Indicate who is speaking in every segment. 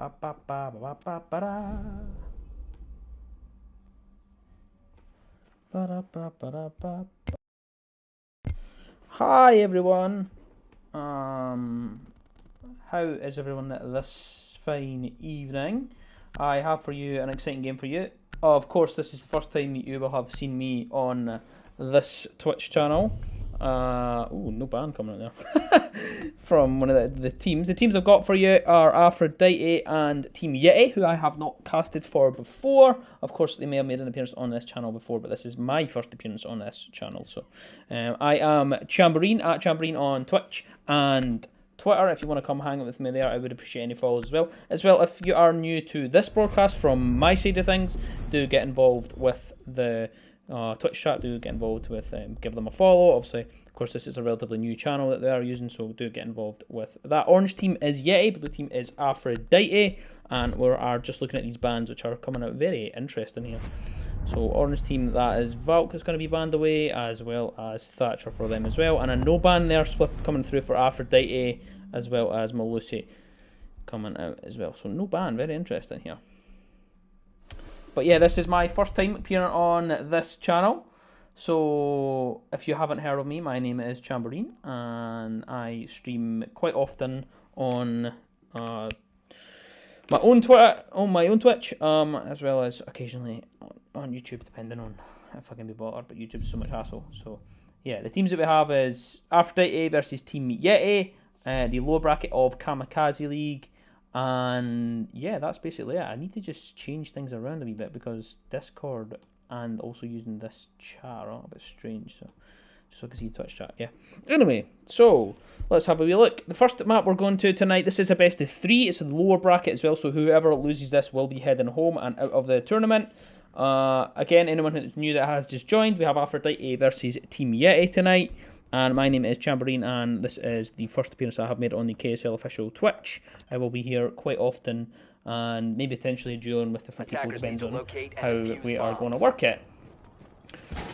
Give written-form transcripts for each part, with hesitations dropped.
Speaker 1: Hi everyone. How is everyone this fine evening? I have for you an exciting game for you. Of course, this is the first time that you will have seen me on this Twitch channel. No ban coming out there. From one of the teams. The teams I've got for you are Aphrodite and Team YETI, who I have not casted for before. Of course, they may have made an appearance on this channel before, but this is my first appearance on this channel. So, I am Chamberine, at Chamberine on Twitch and Twitter. If you want to come hang out with me there, I would appreciate any follows as well. If you are new to this broadcast from my side of things, do get involved with the Twitch chat. Do get involved with give them a follow. Obviously, of course, this is a relatively new channel that they are using, so do get involved with that. Orange team is YETI, blue team is Aphrodite, and we are just looking at these bans, which are coming out very interesting here. So orange team, that is Valk is going to be banned away, as well as Thatcher for them as well, and a no ban there coming through for Aphrodite, as well as Malusi coming out as well. So no ban, very interesting here. But yeah, this is my first time appearing on this channel. So if you haven't heard of me, my name is Chamberine, and I stream quite often on my own Twitch, as well as occasionally on YouTube, depending on if I can be bothered. But YouTube's so much hassle. So yeah, the teams that we have is Aphrodite versus Team YETI, the lower bracket of Kamikaze League. And yeah, that's basically it. I need to just change things around a wee bit because Discord and also using this chat are a bit strange. So just so I can see Twitch chat. Yeah. Anyway, so let's have a wee look. The first map we're going to tonight, this is a best of 3. It's a lower bracket as well, so whoever loses this will be heading home and out of the tournament. Again, anyone who's new that has just joined, we have Aphrodite versus Team YETI tonight. And my name is Chamberine, and this is the first appearance I have made on the KSL official Twitch. I will be here quite often, and maybe potentially during with different people, depends on how we are going to work it.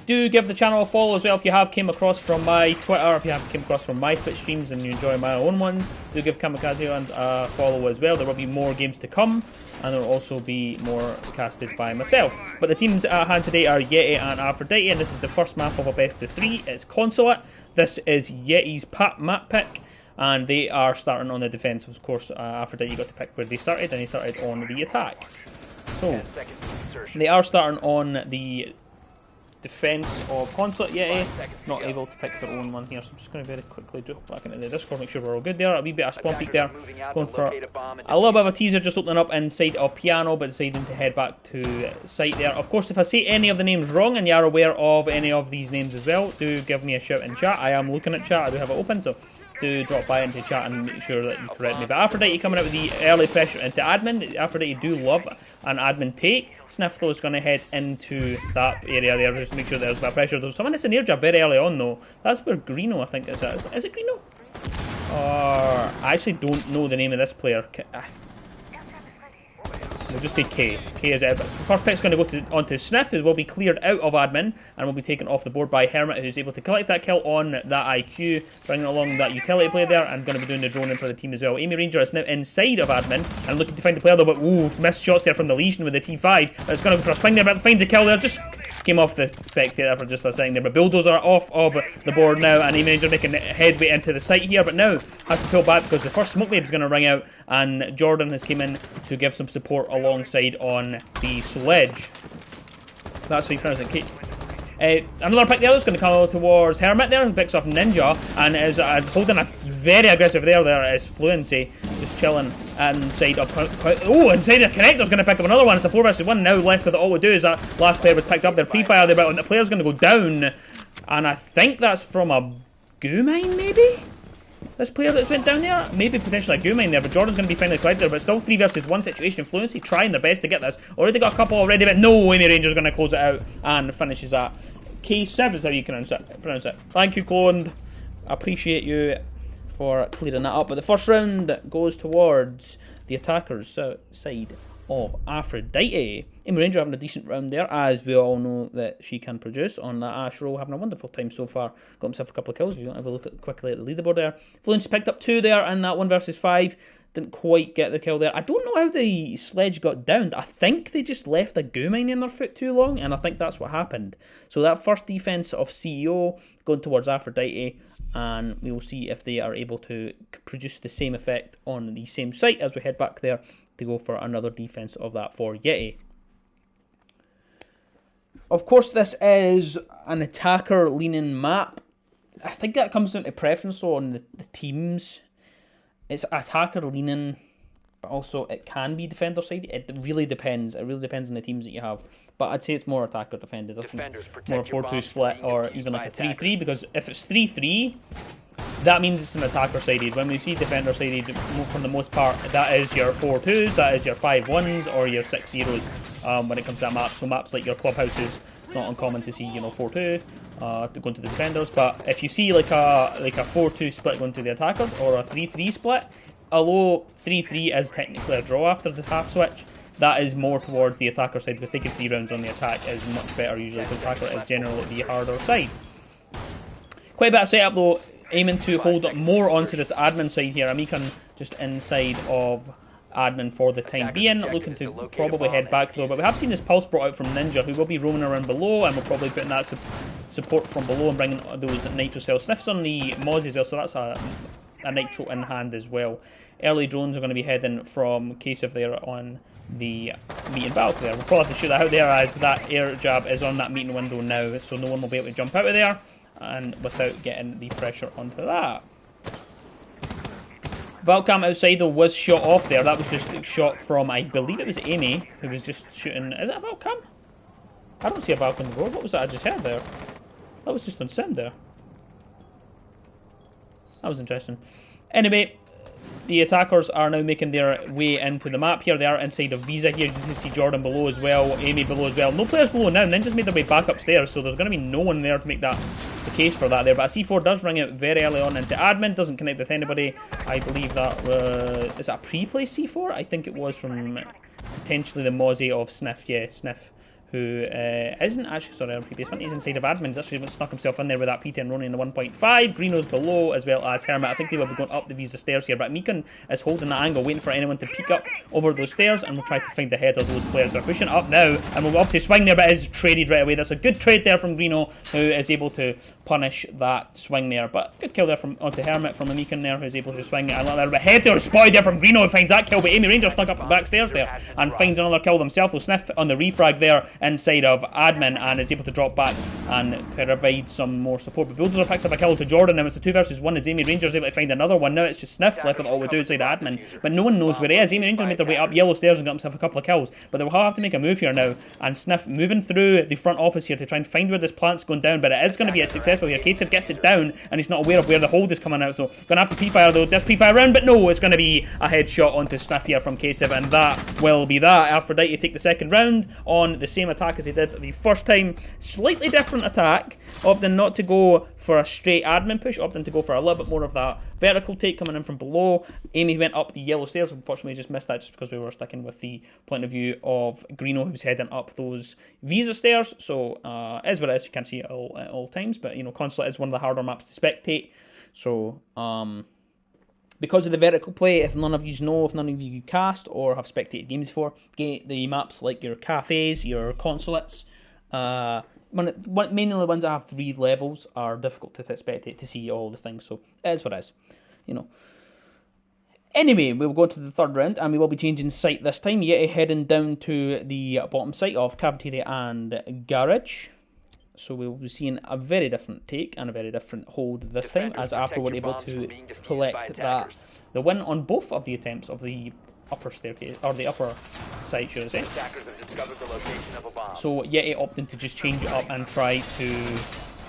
Speaker 1: Do give the channel a follow as well if you have came across from my Twitter, if you have came across from my Twitch streams and you enjoy my own ones. Do give Kamikaze a follow as well. There will be more games to come, and there will also be more casted by myself. But the teams at hand today are YETI and Aphrodite, and this is the first map of a best of 3. It's Consulate. This is YETI's map pick, and they are starting on the defence. Of course, Aphrodite got to pick where they started, and he started on the attack. So, they are starting on the defence of Consulate. YETI not able to pick their own one here, so I'm just going to very quickly jump back into the Discord, make sure we're all good there. A wee bit of spawn peek there, going for a little bit of a teaser, just opening up inside of Piano, but deciding to head back to site there. Of course, if I say any of the names wrong and you are aware of any of these names as well, do give me a shout in chat. I am looking at chat, I do have it open, so do drop by into chat and make sure that you correct me. But Aphrodite coming out with the early pressure into admin. Aphrodite do love an admin take. Sniff though is going to head into that area there just to make sure there's that pressure. There's someone that's in air jab very early on though. That's where Greeno I think is at. Is it Greeno? I actually don't know the name of this player. We'll just say K. K is it. The first pick's going to go onto Sniff, who will be cleared out of admin and will be taken off the board by Hermit, who's able to collect that kill on that IQ, bringing along that utility player there, and going to be doing the droning for the team as well. Amy Ranger is now inside of admin and looking to find the player though, but ooh, missed shots there from the Legion with the T5. It's going to go for a swing there, but finds a kill there. Just came off the spectator for just a second there, but Bulldozer are off of the board now, and Amy Ranger making headway into the site here, but now has to pull back because the first smoke wave is going to ring out, and Jordan has came in to give some support alongside on the sledge. That's how you pronounce it. Another pick there is going to come towards Hermit there, who picks off Ninja, and is holding a very aggressive there is Fluency, just chilling inside of... Oh, inside the connector's going to pick up another one. It's a 4 versus 1 now left, with all we do is that last player was picked up their pre-fire there, but the player's going to go down, and I think that's from a goo mine maybe? This player that's went down there, maybe potentially a goo mine there, but Jordan's going to be finally collected there, but still 3 versus 1 situation. Fluency trying their best to get this. Already got a couple already, but no, Amy Ranger's going to close it out and finishes that. K7 is how you pronounce it. Thank you, Cloned. I appreciate you for clearing that up. But the first round goes towards the attackers' side of Aphrodite. Amy Ranger having a decent round there, as we all know that she can produce on that Ash roll, having a wonderful time so far. Got himself a couple of kills. If you want to have a look quickly at the leaderboard there. Fluency picked up 2 there in that 1 versus 5. didn't quite get the kill there. I don't know how the sledge got downed. I think they just left a goo mine in their foot too long, and I think that's what happened. So that first defense of CEO going towards Aphrodite, and we will see if they are able to produce the same effect on the same site as we head back there to go for another defense of that for YETI. Of course, this is an attacker-leaning map. I think that comes down to preference on the teams. It's attacker-leaning, but also it can be defender-sided. It really depends. It really depends on the teams that you have. But I'd say it's more attacker-defended. It's more a 4-2 split, or even like a 3-3, because if it's 3-3, that means it's an attacker-sided. When we see defender-sided, for the most part, that is your 4-2s, that is your 5-1s, or your 6-0s. When it comes to that map. So maps like your clubhouses, it's not uncommon to see 4-2 to go into the defenders. But if you see like a 4-2 split going to the attackers, or a 3-3 split, although 3-3 is technically a draw after the half switch, that is more towards the attacker side, because taking 3 rounds on the attack is much better usually, because the attacker is generally the harder side. Quite a bit of setup though, aiming to hold more onto this admin side here. Amikan just inside of admin for the time being, looking to probably head back though, but we have seen this pulse brought out from Ninja, who will be roaming around below, and we'll probably put in that support from below and bringing those nitro cell sniffs on the Moz as well, so that's a nitro in hand as well. Early drones are going to be heading from KSL there on the meeting valve there. We'll probably have to shoot that out there, as that air jab is on that meeting window now, so no one will be able to jump out of there and without getting the pressure onto that. Valcam outside though was shot off there. That was just a shot from, I believe it was Amy, who was just shooting. Is that a Valcam? I don't see a Valcam on the board. What was that I just heard there? That was just on sim there. That was interesting. Anyway, the attackers are now making their way into the map here. They are inside of Visa here. You can see Jordan below as well, Amy below as well. No players below now. Ninja's made their way back upstairs, so there's going to be no one there to make that the case for that there. But a C4 does ring out very early on into admin. Doesn't connect with anybody. I believe that is that a pre-play C4? I think it was from potentially the Mozzie of Sniff. Yeah, Sniff, who isn't actually, sorry, on previous one, he's inside of admin. He's actually snuck himself in there with that P10 running in the 1.5. Greeno's below, as well as Hermit. I think they will be going up the Visa stairs here, but Meekan is holding that angle, waiting for anyone to peek up over those stairs, and we'll try to find the head of those players. They're pushing up now, and we'll up to swing there, but it is traded right away. That's a good trade there from Greeno, who is able to punish that swing there. But good kill there from onto Hermit from Meekan there, who's able to swing it. And a little bit head there, spotted there from Greeno, who finds that kill, but Amy Ranger stuck up the back stairs there and finds another kill themselves. So Sniff on the refrag there inside of admin, and is able to drop back and provide some more support. But Bulldozer picks up a kill to Jordan. Now it's a 2 versus 1 as Amy Ranger's able to find another one. Now it's just Sniff left with all we do inside admin, but no one knows where he is. Amy Ranger made their way up yellow stairs and got himself a couple of kills, but they'll have to make a move here now, and Sniff moving through the front office here to try and find where this plant's going down, but it is going to be a successful here. KSL gets it down, and he's not aware of where the hold is coming out, so going to have to pre-fire though. This pre-fire round, but no, it's going to be a headshot onto Sniff here from KSL, and that will be that. Aphrodite take the second round on the same attack as they did the first time. Slightly different attack, opting not to go for a straight admin push, opting to go for a little bit more of that vertical take coming in from below. Amy went up the yellow stairs, unfortunately just missed that just because we were sticking with the point of view of Greeno, who's heading up those Visa stairs. So as what it is, you can't see it at all times, but Consulate is one of the harder maps to spectate. So because of the vertical play, if none of you know, if none of you cast or have spectated games before, the maps like your cafes, your consulates, mainly the ones that have 3 levels are difficult to spectate to see all the things. So it is what it is, Anyway, we'll go to the third round, and we will be changing site this time. YETI heading down to the bottom site of Cafeteria and Garage. So we'll be seeing a very different take and a very different hold this time, as Afro were able to collect the win on both of the attempts of the upper staircase, or the upper site, should I say. So YETI opting to just change it up and try to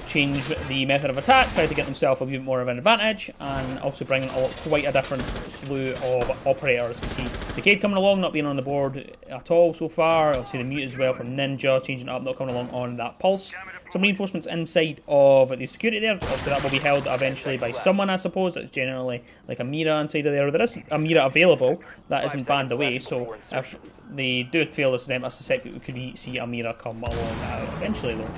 Speaker 1: change the method of attack, try to get themselves a bit more of an advantage, and also bringing quite a different slew of operators. You see Decade coming along, not being on the board at all so far. Obviously the mute as well from Ninja, changing it up, not coming along on that pulse. Some reinforcements inside of the security there. Obviously that will be held eventually by someone, I suppose. It's generally like a Mira inside of there. There is a Mira available that isn't banned away, so if they do fail this attempt, I suspect we could see a Mira come along eventually though.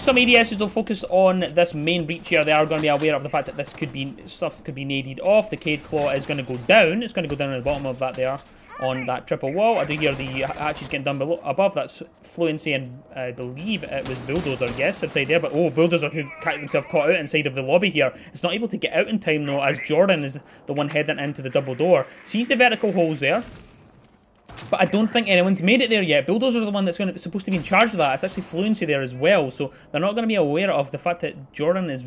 Speaker 1: some ADSs will focus on this main breach here. They are going to be aware of the fact that this could be, stuff could be naded off. The Cade Claw is going to go down. It's going to go down at the bottom of that there, on that triple wall. I do hear the hatches getting done below, above. That's Fluency, and I believe it was Bulldozer, yes, inside there. But oh, Bulldozer, who got himself caught out inside of the lobby here, is not able to get out in time though, as Jordan is the one heading into the double door. Sees the vertical holes there, but I don't think anyone's made it there yet. Bulldozer are the one that's supposed to be in charge of that. It's actually Fluency there as well, so they're not going to be aware of the fact that Jordan is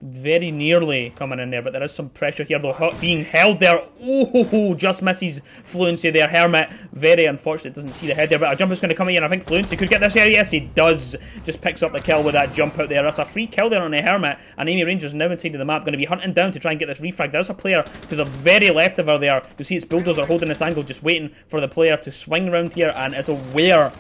Speaker 1: very nearly coming in there, but there is some pressure here though, being held there. Oh, just misses Fluency there. Hermit, very unfortunate, doesn't see the head there, but a jump is going to come in. I think Fluency could get this here. Yes, he does. Just picks up the kill with that jump out there. That's a free kill there on the Hermit, and Amy Ranger's now inside of the map, going to be hunting down to try and get this refrag. There's a player to the very left of her there. You see it's Bulldozer holding this angle, just waiting for the player to swing around here, and is aware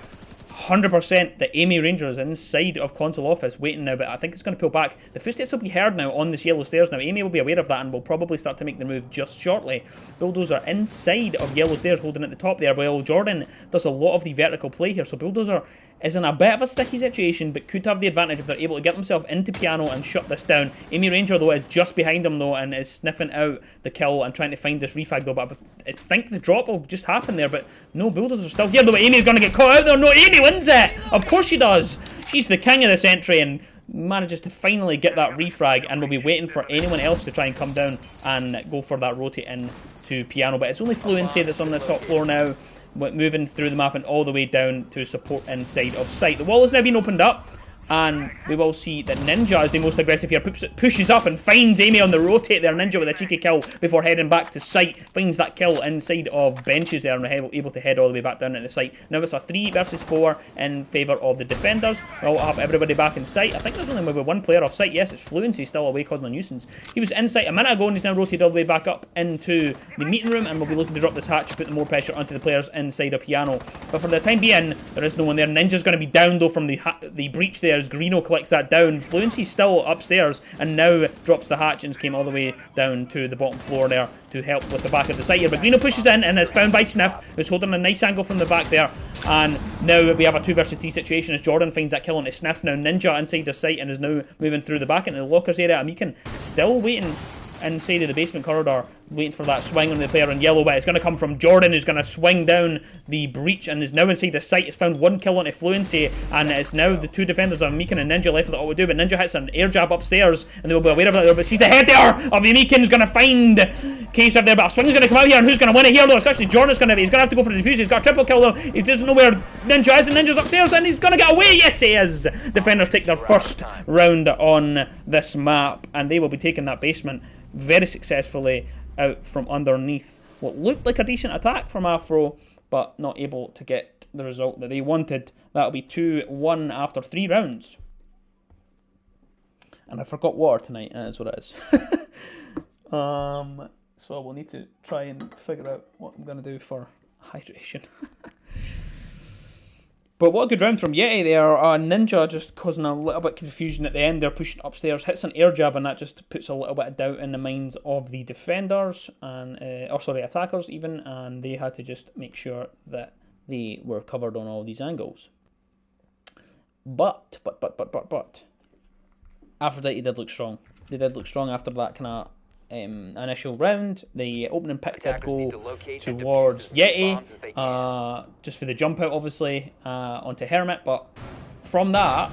Speaker 1: 100% that Amy Ranger is inside of console office waiting now, but I think it's going to pull back. The footsteps will be heard now on this yellow stairs now. Amy will be aware of that and will probably start to make the move just shortly. Bulldozer inside of yellow stairs holding at the top there, while Jordan does a lot of the vertical play here. So Bulldozer is in a bit of a sticky situation, but could have the advantage if they're able to get themselves into piano and shut this down. Amy Ranger though is just behind him though, and is sniffing out the kill and trying to find this refag though, but I think the drop will just happen there, but no, Bulldozer's still here though, but Amy's going to get caught out there. No, Amy wins it! Of course she does! She's the king of this entry and manages to finally get that refrag, and will be waiting for anyone else to try and come down and go for that rotate in to piano, but it's only Fluency that's on the top floor now, moving through the map and all the way down to support inside of sight. The wall has now been opened up, and we will see that Ninja is the most aggressive here, pushes up and finds Amy on the rotate there. Ninja with a cheeky kill before heading back to site, finds that kill inside of benches there, and able to head all the way back down into site. Now it's a 3 versus 4 in favour of the defenders. We'll have everybody back in sight. I think there's only maybe one player off site. Yes, it's Fluency still away causing a nuisance. He was in sight a minute ago and he's now rotated all the way back up into the meeting room, and we'll be looking to drop this hatch, put more pressure onto the players inside of piano. But for the time being, there is no one there. Ninja's going to be down though from the breach there as Greeno collects that down. Fluency's still upstairs and now drops the hatch and came all the way down to the bottom floor there to help with the back of the site here. But Greeno pushes in and is found by Sniff, who's holding a nice angle from the back there. And now we have a 2 versus 3 situation as Jordan finds that kill onto Sniff. Now Ninja inside the site and is now moving through the back into the lockers area. Meekin still waiting inside of the basement corridor, waiting for that swing on the player in yellow, but it's going to come from Jordan, who's going to swing down the breach and is now inside the site. It's found 1 kill onto Fluency, and it's now the 2 defenders of Meekin and Ninja left with all to do, but Ninja hits an air jab upstairs, and they will be aware of that, but sees the head there of Meekin, who's going to find KSL there, but a swing is going to come out here, and who's going to win it here though? It's actually Jordan's going to be, he's going to have to go for the defuse. He's got a triple kill though, he doesn't know where Ninja is, and Ninja's upstairs, and he's going to get away. Yes, he is! Defenders take their first round on this map, and they will be taking that basement very successfully out from underneath what looked like a decent attack from Afro, but not able to get the result that they wanted. That'll be 2-1 after 3 rounds. And I forgot water tonight, is what it is. So we'll need to try and figure out what I'm going to do for hydration. But what a good round from YETI there. Ninja just causing a little bit of confusion at the end. They're pushing upstairs, hits an air jab, and that just puts a little bit of doubt in the minds of the defenders, and attackers even, and they had to just make sure that they were covered on all these angles. But Aphrodite did look strong. They did look strong after that kind of initial round. The opening pick did go towards YETI, just with the jump out obviously onto Hermit, but from that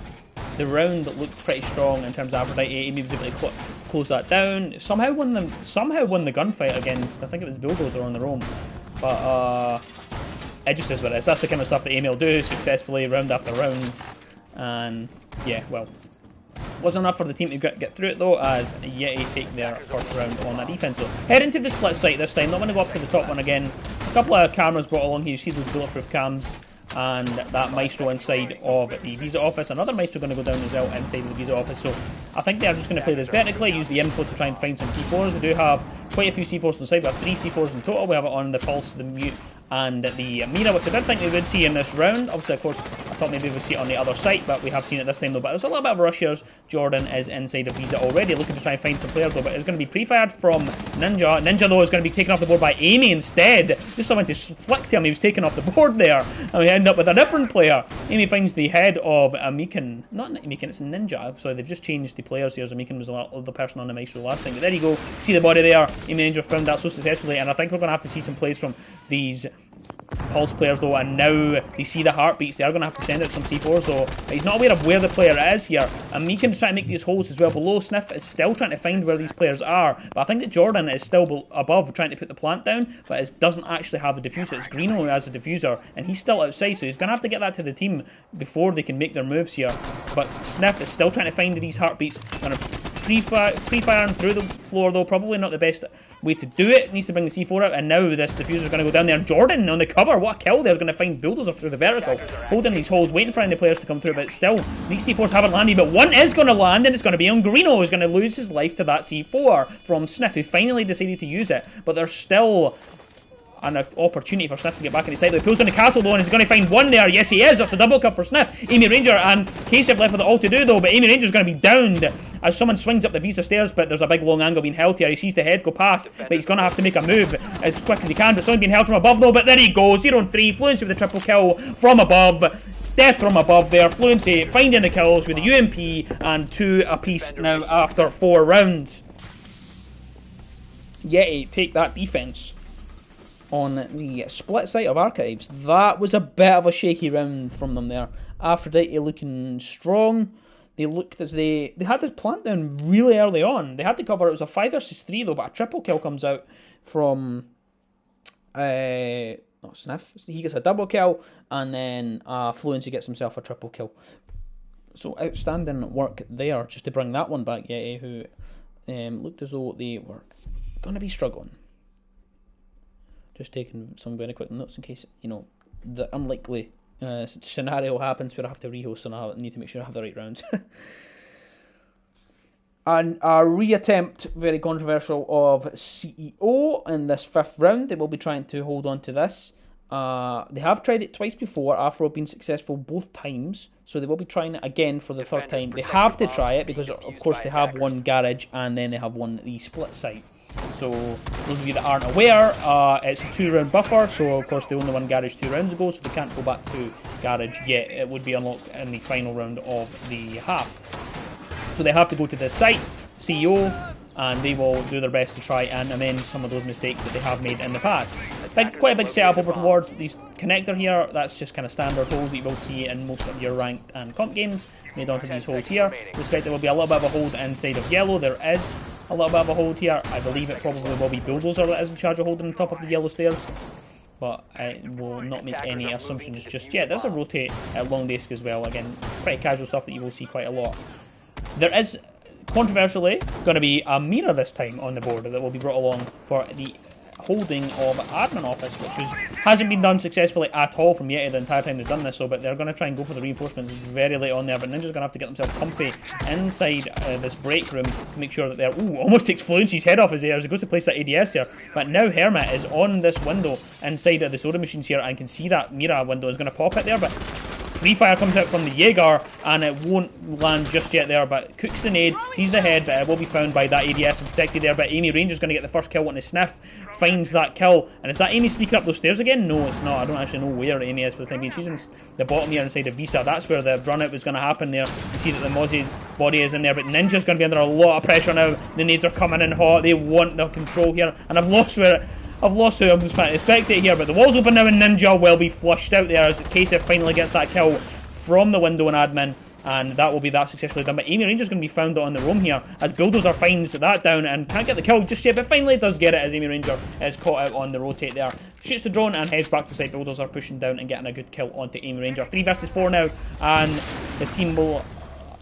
Speaker 1: the round looked pretty strong in terms of Aphrodite. Amy was able to close that down, somehow won the gunfight against, I think it was Bulldozer on their own, but it just is what it is. That's the kind of stuff that Amy will do successfully round after round, and yeah, well, wasn't enough for the team to get through it though, as YETI take their first round on that defense. So head into the split site this time. Not going to go up to the top one again. A couple of cameras brought along here. You see those bulletproof cams and that Maestro inside of the visa office. Another Maestro going to go down as well inside of the visa office. So I think they're just going to play this vertically, use the info to try and find some C4s. They do have quite a few C4s on site. We have 3 C4s in total. We have it on the Pulse, the Mute, and the Mira, which I did think we would see in this round. Obviously, of course, I thought maybe we'd see it on the other side, but we have seen it this time though. But there's a little bit of rush here. Jordan is inside of Visa already, looking to try and find some players though, but it's going to be pre-fired from Ninja. Ninja though is going to be taken off the board by Amy instead. Just someone to flick to him, he was taken off the board there, and we end up with a different player. Amy finds the head of Amikan, not Amikan, it's Ninja, so they've just changed the players here, so Amikan was the person on the maestro last time, but there you go, see the body there. Amy Ranger found that so successfully, and I think we're going to have to see some plays from these Pulse players though, and now they see the heartbeats. They are going to have to send out some C4, so he's not aware of where the player is here, and Meekin's trying to make these holes as well below. Sniff is still trying to find where these players are, but I think that Jordan is still above trying to put the plant down, but it doesn't actually have the diffuser. It's Greeno who has the diffuser, and he's still outside, so he's going to have to get that to the team before they can make their moves here. But Sniff is still trying to find these heartbeats. Going to pre-fire him through the floor though, probably not the best way to do it. Needs to bring the C4 out, and now this diffuser is going to go down there. Jordan on the cover, what a kill there, is going to find Bulldozer through the vertical, holding these holes, waiting for any players to come through, but still, these C4s haven't landed, but one is going to land, and it's going to be on Greeno, who's going to lose his life to that C4 from Sniff, who finally decided to use it, but there's still an opportunity for Sniff to get back in the side. He pulls on the castle though, and he's going to find one there. Yes, he is. That's a double kill for Sniff. Amy Ranger and KSL left with it all to do though, but Amy Ranger's going to be downed as someone swings up the Visa stairs, but there's a big long angle being held here. He sees the head go past, but he's going to have to make a move as quick as he can, but someone being held from above though, but there he goes. 0-3, Fluency with the triple kill from above. Death from above there. Fluency finding the kills with the UMP, and 2 apiece now after 4 rounds. YETI take that defense on the split site of Archives. That was a bit of a shaky round from them there. Aphrodite looking strong. They looked as they had this plant down really early on. They had to cover. It was a 5 versus 3 though, but a triple kill comes out from not Sniff. He gets a double kill, and then Fluency gets himself a triple kill. So outstanding work there, just to bring that one back. YETI, who looked as though they were going to be struggling. Just taking some very quick notes in case, you know, the unlikely scenario happens where I have to rehost, and I need to make sure I have the right rounds. And a reattempt, very controversial, of CEO in this 5th round. They will be trying to hold on to this. They have tried it twice before. Afro have been successful both times, so they will be trying it again for the 3rd time. They have to try it because, of course, they have one garage and then they have one the split site. So those of you that aren't aware, it's a 2-round buffer, so of course they only won garage 2 rounds ago, so they can't go back to garage yet. It would be unlocked in the final round of the half. So they have to go to the site, CEO, and they will do their best to try and amend some of those mistakes that they have made in the past. Quite a big setup over towards these connector here. That's just kind of standard holes that you will see in most of your ranked and comp games, made onto these holes here. Suspect there will be a little bit of a hold inside of yellow. There is a little bit of a hold here. I believe it probably will be Bulldozer that is in charge of holding the top of the yellow stairs, but I will not make any assumptions just yet. There's a rotate at long disc as well. Again, pretty casual stuff that you will see quite a lot. There is, controversially, going to be a mirror this time on the board that will be brought along for the holding of admin office, which hasn't been done successfully at all from YETI the entire time they've done this, but they're going to try and go for the reinforcements very late on there, but Ninja's going to have to get themselves comfy inside this break room to make sure that they're... Ooh, almost takes Fluency's head off as he goes to place that ADS here, but now Hermit is on this window inside of the soda machines here and can see that Mira window is going to pop it there, but free fire comes out from the Jaeger, and it won't land just yet there, but cooks the nade, sees the head, but it will be found by that ADS and protected there. But Amy Ranger's going to get the first kill on the Sniff, finds that kill, and is that Amy sneaking up those stairs again? No, it's not. I don't actually know where Amy is for the time being. She's in the bottom here inside of Visa. That's where the run out was going to happen there. You see that the Mozzie body is in there, but Ninja's going to be under a lot of pressure now. The nades are coming in hot. They want the control here, and I've lost who I'm just trying to spectate here, but the wall's open now and Ninja will be flushed out there as KSF finally gets that kill from the window in admin, and that will be that successfully done. But Amy Ranger's going to be found on the roam here as Bulldozer finds that down and can't get the kill just yet, but finally does get it as Amy Ranger is caught out on the rotate there. Shoots the drone and heads back to site. Bulldozer pushing down and getting a good kill onto Amy Ranger. 3 versus 4 now, and the team will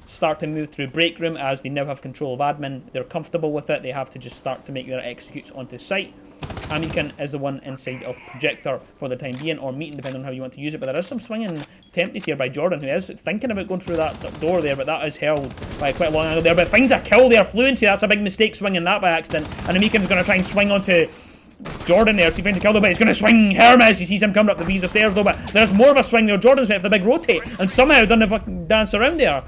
Speaker 1: start to move through break room as they now have control of admin. They're comfortable with it. They have to just start to make their executes onto site. Amican is the one inside of Projector for the time being, or Meeting, depending on how you want to use it. But there is some swinging tempted here by Jordan, who is thinking about going through that door there, but that is held by quite a long angle there. But finds a kill there. Fluency, that's a big mistake swinging that by accident. And Amican's going to try and swing onto Jordan there, see if he can kill though, but he's going to swing Hermes. He sees him coming up the Visa stairs though, but there's more of a swing there. Jordan's went for the big rotate and somehow done the fucking dance around there.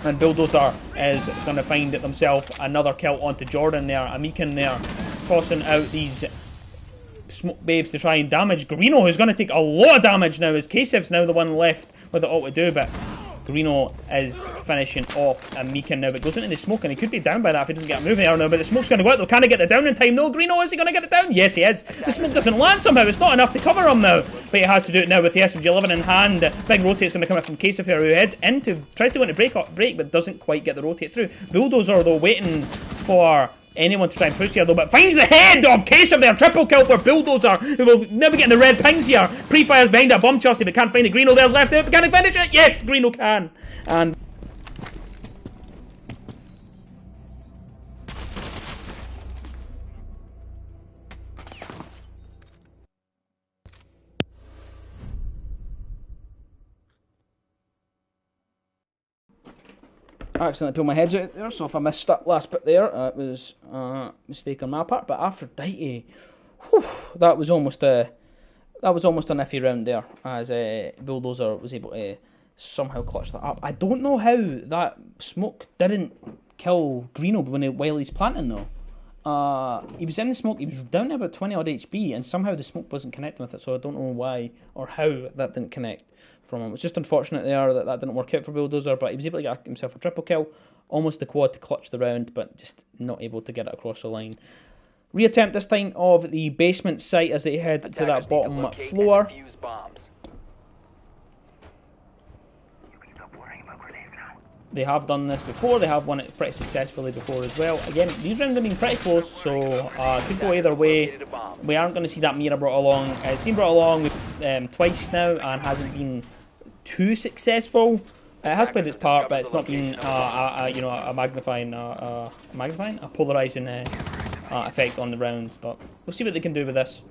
Speaker 1: And Bulldozer is going to find himself another kill onto Jordan there. Amikin there, tossing out these smoke babes to try and damage Greeno, who's going to take a lot of damage now, as Kasev's now the one left with it all to do, but Greeno is finishing off Amikin now, but goes into the smoke, and he could be down by that if he doesn't get a move there now, but the smoke's going to go out though. Can he get it down in time? No, Greeno, is he going to get it down? Yes, he is. The smoke doesn't land somehow, it's not enough to cover him now, but he has to do it now with the SMG11 in hand. Big rotate's going to come out from Kasev here, who heads into, tries to go into break, but doesn't quite get the rotate through. Bulldozer though, waiting for anyone to try and push here though, but finds the head of Kasev there. Triple kill for Bulldozer, who will never get in the red pings here. Pre-fires behind that bomb chassis, but can't find it. Greeno there left out, but can he finish it? Yes, Greeno can. And I accidentally pulled my heads out there, so if I missed that last bit there, it was a mistake on my part. But Aphrodite, whew, that was almost an iffy round there, as Bulldozer was able to somehow clutch that up. I don't know how that smoke didn't kill Greeno while he's planting though. He was in the smoke, he was down to about 20 odd HP, and somehow the smoke wasn't connecting with it, so I don't know why or how that didn't connect from him. It's just unfortunate there that didn't work out for Bulldozer, but he was able to get himself a triple kill, almost the quad to clutch the round, but just not able to get it across the line. Reattempt this time of the basement site as they head to that bottom floor. They have done this before, they have won it pretty successfully before as well. Again, these rounds have been pretty close, so could go either way. We aren't going to see that Mira brought along. It's been brought along twice now and hasn't been too successful. It has played its part, but it's not been a polarizing effect on the rounds. But we'll see what they can do with this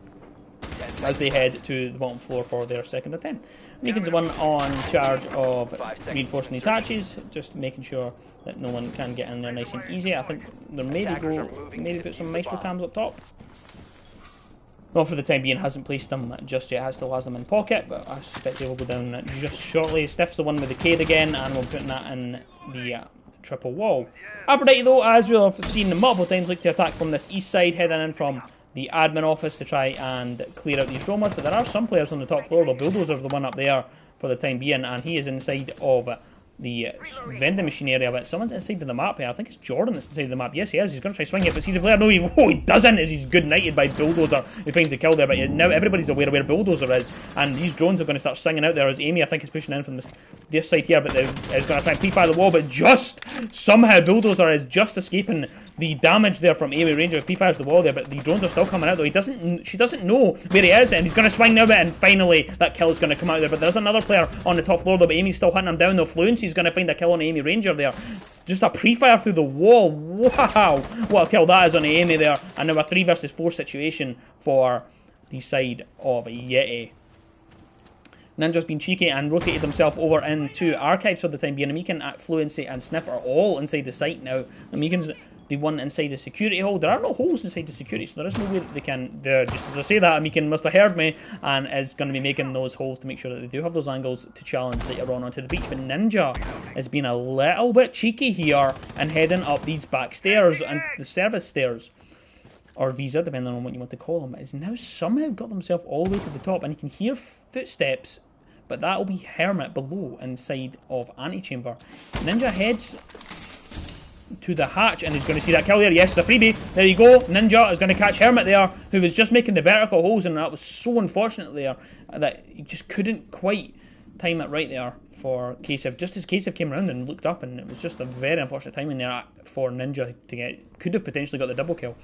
Speaker 1: as they head to the bottom floor for their second attempt. Megan's the one on charge of reinforcing these hatches, just making sure that no one can get in there nice and easy. I think there maybe put some maestro cams up top. Well, for the time being, hasn't placed them just yet. Still has them in pocket, but I suspect they will go down just shortly. Stiff's the one with the Cade again, and we're putting that in the triple wall. Aphrodite, though, as we'll have seen multiple times, like to attack from this east side, heading in from the admin office to try and clear out these roamers. But there are some players on the top floor. The Bulldozer's the one up there for the time being, and he is inside of the vending machine area, but someone's inside of the map here. I think it's Jordan that's inside of the map. Yes, he is. He's going to try swinging it, but sees a player. No, he doesn't, as he's good knighted by Bulldozer, who finds the kill there. But now everybody's aware of where Bulldozer is, and these drones are going to start singing out there, as Amy, I think, is pushing in from this side here, but is going to try and pre-fire the wall, but just somehow Bulldozer is just escaping the damage there from Amy Ranger. Pre-fires the wall there, but the drones are still coming out though. She doesn't know where he is, and he's going to swing now, and finally that kill is going to come out there. But there's another player on the top floor though, but Amy's still hunting him down though. Fluency's going to find a kill on Amy Ranger there. Just a pre-fire through the wall. Wow, what a kill that is on Amy there. And now a 3 versus 4 situation for the side of YETI. Ninja's been cheeky and rotated himself over into archives for the time being. Amikin, Fluency and Sniff are all inside the site now. Amikin's the one inside the security hole. There are no holes inside the security, so there is no way that they can. Just as I say that, Amikin must have heard me and is going to be making those holes to make sure that they do have those angles to challenge later on onto the beach. But Ninja has been a little bit cheeky here and heading up these back stairs and the service stairs, or Visa, depending on what you want to call them. Has now somehow got himself all the way to the top, and he can hear footsteps, but that will be Hermit below inside of Antechamber. Ninja heads to the hatch, and he's going to see that kill there. Yes, the freebie. There you go. Ninja is going to catch Hermit there, who was just making the vertical holes, and that was so unfortunate there that he just couldn't quite time it right there for Kasev. Just as Kasev came around and looked up, and it was just a very unfortunate timing there for Ninja to get. Could have potentially got the double kill.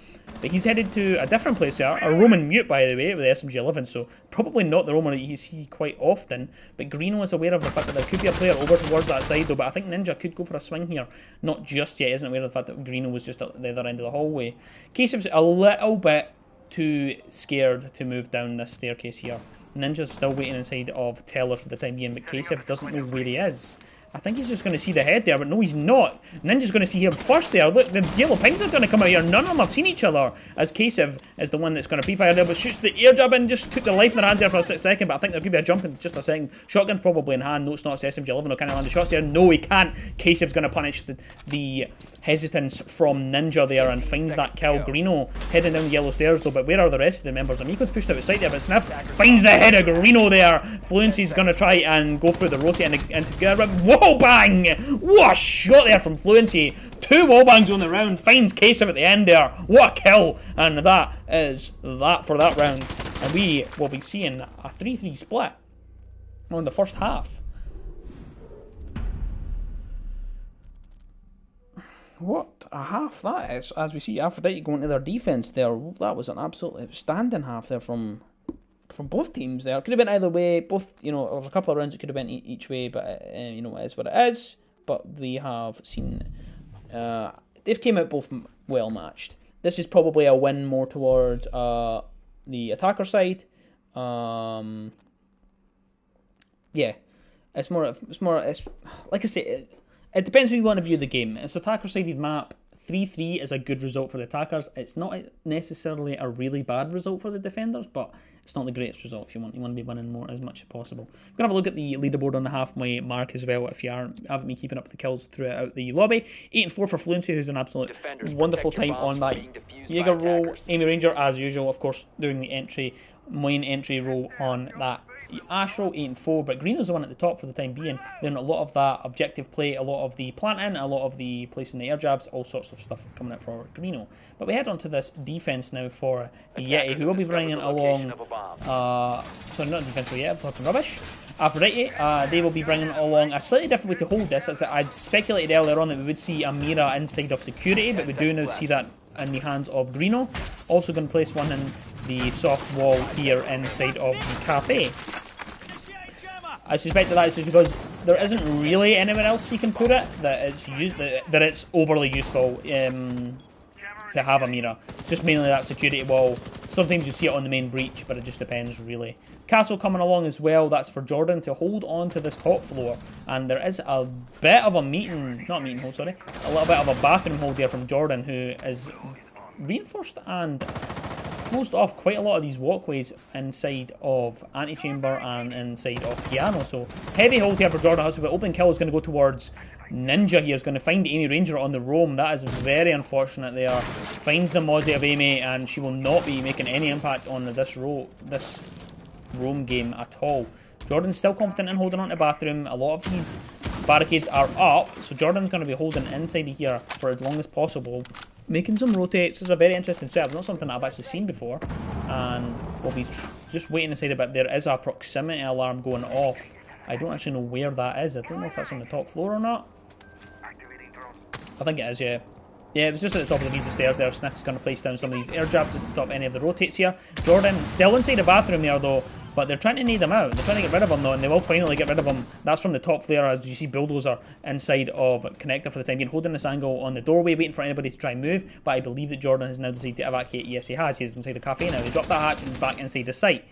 Speaker 1: But he's headed to a different place here, a Roman mute by the way, with the SMG11, so probably not the Roman that you see quite often. But Greeno is aware of the fact that there could be a player over towards that side though, but I think Ninja could go for a swing here. Not just yet, isn't aware of the fact that Greeno was just at the other end of the hallway. Kasev's a little bit too scared to move down this staircase here. Ninja's still waiting inside of Teller for the time being, but Kasev doesn't know where he is. I think he's just going to see the head there, but no, he's not. Ninja's going to see him first there. Look, the yellow pings are going to come out here. None of them have seen each other, as KSL is the one that's going to pre-fire there, but shoots the air jab in, just took the life in their hands there for a 6 second, but I think there could be a jump in just a second. Shotgun's probably in hand. No, it's not. It's SMG11. No, can I land the shots there? No, he can't. KSL's going to punish the hesitance from Ninja there and finds that kill. Greeno heading down the yellow stairs though, but where are the rest of the members? Amico's pushed outside there, but Sniff finds the head of Greeno there. Fluency's going to try and go through the rotate and together. Whoa, bang! What a shot there from Fluency. 2 wall bangs on the round. Finds KSL at the end there. What a kill! And that is that for that round. And we will be seeing a 3-3 split on the first half. What a half that is, as we see Aphrodite going to their defence there. That was an absolutely outstanding half there from both teams there. It could have been either way. Both, you know, there was a couple of rounds it could have been each way, but you know, it is what it is. But we have seen they've came out both well matched. This is probably a win more towards the attacker side. Yeah, it's like I say. It depends how you want to view the game. It's an attacker-sided map. 3-3 is a good result for the attackers. It's not necessarily a really bad result for the defenders, but it's not the greatest result if you want to be winning more as much as possible. We're going to have a look at the leaderboard on the halfway mark as well, if you haven't been keeping up the kills throughout the lobby. 8 and 4 for Fluency, who's an absolute wonderful time on that Jaeger roll. Amy Ranger, as usual, of course, doing the main entry role on that Astro, 8 and 4, but Green is the one at the top for the time being. Then a lot of that objective play, a lot of the planting, a lot of the placing the air jabs, all sorts of stuff coming out for Greeno. But we head on to this defense now for YETI, who will be bringing along, sorry, not defense for YETI, talking rubbish. Aphrodite, they will be bringing along a slightly different way to hold this. As I'd speculated earlier on that we would see a Mira inside of security, but we do now see that in the hands of Greeno. Also going to place one in the soft wall here inside of the cafe. I suspect that is just because there isn't really anywhere else you can put it that it's overly useful to have a Mira. It's just mainly that security wall. Sometimes you see it on the main breach, but it just depends really. Castle coming along as well. That's for Jordan to hold on to this top floor, and there is a bit of a a little bit of a bathroom hold there from Jordan, who is reinforced and closed off quite a lot of these walkways inside of Antechamber and inside of Piano. So heavy hold here for Jordan Hustle, but open kill is going to go towards Ninja here. Is going to find Amy Ranger on the roam. That is very unfortunate there. Finds the Mozzie of Amy, and she will not be making any impact on this roam game at all. Jordan's still confident in holding on to bathroom. A lot of these barricades are up, so Jordan's going to be holding inside of here for as long as possible, making some rotates. This is a very interesting setup, not something that I've actually seen before, and we'll be just waiting to say that there is a proximity alarm going off. I don't actually know where that is. I don't know if that's on the top floor or not. I think it is, yeah. Yeah, it was just at the top of the stairs there. Sniff's going to place down some of these air jabs just to stop any of the rotates here. Jordan still inside the bathroom there though, but they're trying to need him out. They're trying to get rid of him though, and they will finally get rid of him. That's from the top flare, as you see Bulldozer inside of Connector for the time being, holding this angle on the doorway, waiting for anybody to try and move. But I believe that Jordan has now decided to evacuate. Yes, he has. He's inside the cafe now. They dropped that hatch and he's back inside the site.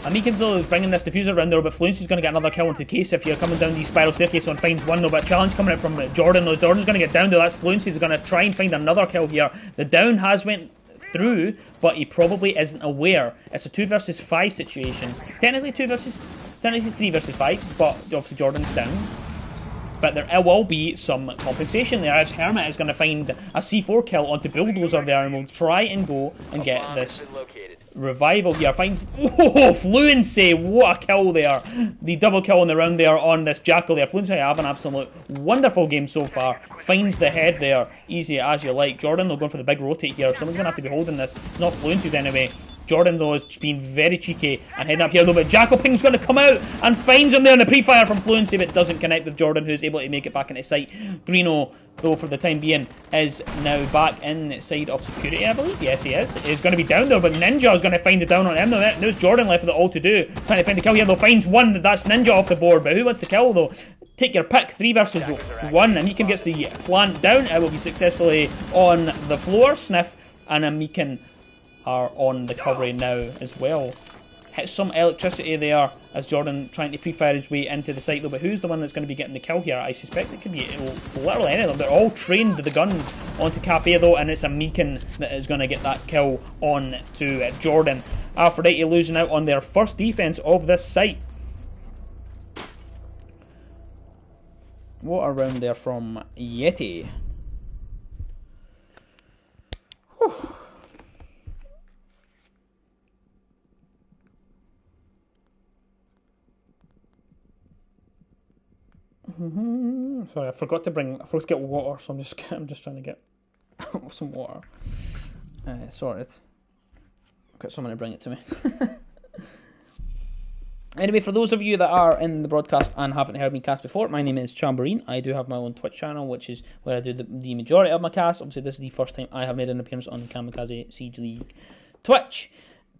Speaker 1: Amikinzo is bringing this diffuser around there, but Fluency's going to get another kill into KSL here, coming down the spiral staircase and finds one though, but challenge coming out from Jordan though. Jordan's going to get down there. That's Fluency's going to try and find another kill here. The down has went through, but he probably isn't aware. It's a 2 versus 5 situation. Technically 3 versus 5, but obviously Jordan's down. But there will be some compensation there, as Hermit is going to find a C4 kill onto Bulldozer there, and will try and go and get this revival here. Finds, Fluency, what a kill there. The double kill on the round there on this Jackal there. Fluency have an absolute wonderful game so far. Finds the head there, easy as you like. Jordan, they're going for the big rotate here. Someone's going to have to be holding this. Not Fluency's anyway. Jordan though is being very cheeky and heading up here though, but Jackal Ping's going to come out and finds him there in the pre-fire from Fluency, but doesn't connect with Jordan, who's able to make it back into sight. Greeno though for the time being is now back inside of security, I believe. Yes, he is. He's going to be down there, but Ninja is going to find it down on him though. There's Jordan left with it all to do, trying to find the kill here though. Finds one, that's Ninja off the board, but who wants to kill though? Take your pick, 3 versus 1, and Amican gets the plant down. It will be successfully on the floor. Sniff and Amican are on the recovery now as well. hits some electricity there as Jordan trying to pre-fire his way into the site though. But who's the one that's going to be getting the kill here? I suspect it could be literally any of them. They're all trained with the guns onto Cafe though, and it's a Meekin that is going to get that kill on to Jordan. Aphrodite losing out on their first defense of this site. What a round there from YETI. Whew. Sorry, I forgot to get water, so I'm just trying to get some water. Sorted. Got someone to bring it to me. Anyway, for those of you that are in the broadcast and haven't heard me cast before, my name is Chamberine. I do have my own Twitch channel, which is where I do the majority of my casts. Obviously, this is the first time I have made an appearance on the Kamikaze Siege League Twitch.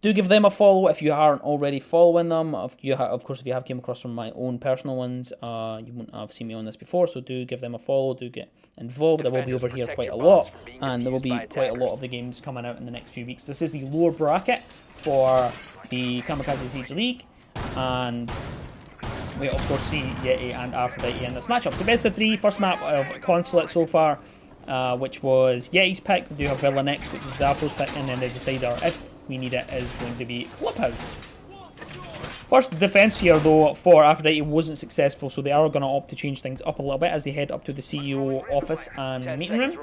Speaker 1: Do give them a follow if you aren't already following them. Of course, if you have came across from my own personal ones, you wouldn't have seen me on this before, so do give them a follow, do get involved. I will be over here quite a lot, and there will be quite a lot of the games coming out in the next few weeks. This is the lower bracket for the Kamikaze Siege League, and we of course see YETI and Aphrodite in this matchup. So best of three, first map of Consulate so far, which was YETI's pick. They do have Villa next, which is Zapo's pick, and then the decider, if we need it, is going to be Fliphouse. First defense here though for Aphrodite wasn't successful, so they are going to opt to change things up a little bit as they head up to the CEO office and meeting room.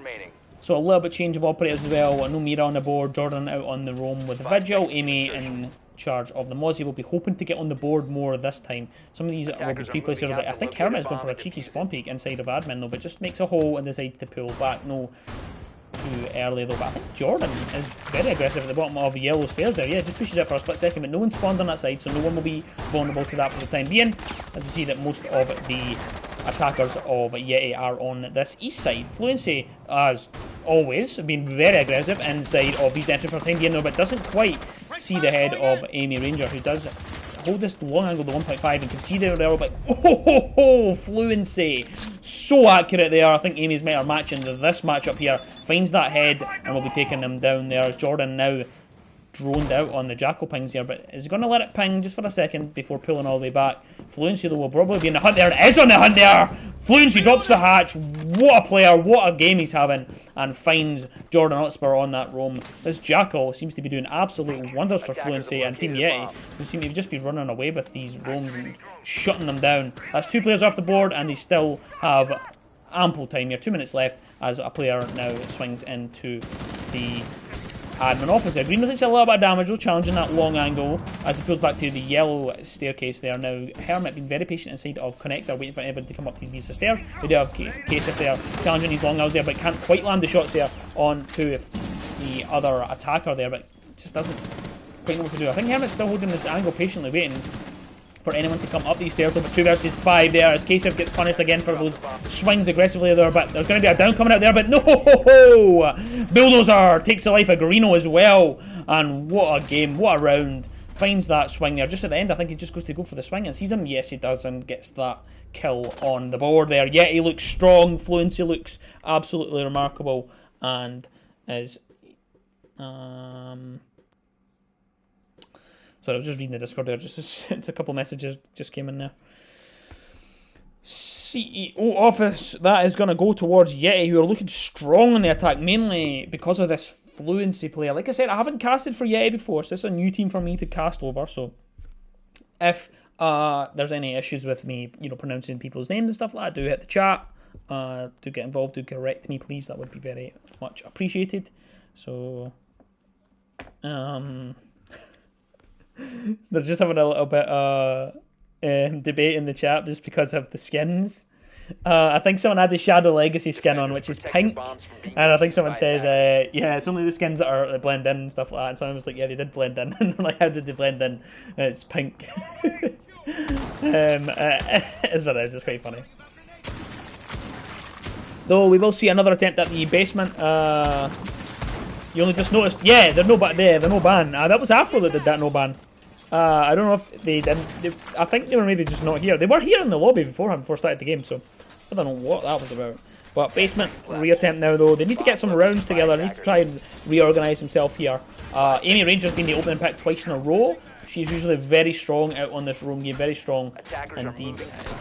Speaker 1: So a little bit change of operators as well. No Mira on the board, Jordan out on the roam with Vigil, Amy in charge of the Mozzie. Will be hoping to get on the board more this time. Some of these will be pre-placed here. I think Hermit is going for a cheeky spawn peek inside of admin though, but just makes a hole and decides to pull back. No too early though, but I think Jordan is very aggressive at the bottom of the yellow stairs there. Yeah, just pushes it for a split second, but no one spawned on that side, so no one will be vulnerable to that for the time being, as we see that most of the attackers of YETI are on this east side. Fluency, as always, have been very aggressive inside of these entries for the time being though, but doesn't quite see the head of Amy Ranger, who does hold this long angle to 1.5 and can see there, but Fluency, so accurate there. I think Amy's better matching this matchup here. Finds that head and will be taking them down there as Jordan now droned out on the Jackal pings here, but is going to let it ping just for a second before pulling all the way back. Fluency though will probably be in the hunt there. It is on the hunt there! Fluency drops the hatch. What a player, what a game he's having, and finds Jordan Hotspur on that roam. This Jackal seems to be doing absolute wonders for Fluency and Team YETI, who seem to just be running away with these roams and shutting them down. That's two players off the board, and they still have ample time here. 2 minutes left as a player now swings into the admin office. Green takes a little bit of damage though, challenging that long angle as he pulls back to the yellow staircase there. Now Hermit being very patient inside of Connector, waiting for anybody to come up these stairs. We do have KSL there challenging these long angles there, but can't quite land the shots there onto the other attacker there, but just doesn't quite know what to do. I think Hermit's still holding this angle, patiently waiting for anyone to come up these stairs, but 2 versus 5 there as KSF gets punished again for those swings aggressively there, but there's going to be a down coming out there, but no! Bulldozer takes the life of Garino as well, and what a game, what a round. Finds that swing there just at the end. I think he just goes to go for the swing and sees him. Yes, he does, and gets that kill on the board there. YETI looks strong, Fluency looks absolutely remarkable, and is sorry, I was just reading the Discord there, it's a couple messages just came in there. CEO office, that is going to go towards YETI, who are looking strong on the attack, mainly because of this Fluency player. Like I said, I haven't casted for YETI before, so this is a new team for me to cast over, so if there's any issues with me, pronouncing people's names and stuff like that, do hit the chat, do get involved, do correct me please, that would be very much appreciated. So, they're just having a little bit debate in the chat just because of the skins. I think someone had the Shadow Legacy skin on, which is pink, and I think someone says, yeah, it's only the skins that blend in and stuff like that, and someone was like, yeah, they did blend in, and I'm like, how did they blend in? It's pink. It's what it is, it's quite funny. Though we will see another attempt at the basement. You only just noticed, yeah, there's no ban. That was Afro that did that no ban. I don't know if they didn't. I think they were maybe just not here. They were here in the lobby beforehand before started the game, so I don't know what that was about. But basement reattempt now though. They need to get some rounds together. They need to try and reorganise themselves here. Amy Ranger's been the opening pick twice in a row She's usually very strong out on this roam game, very strong indeed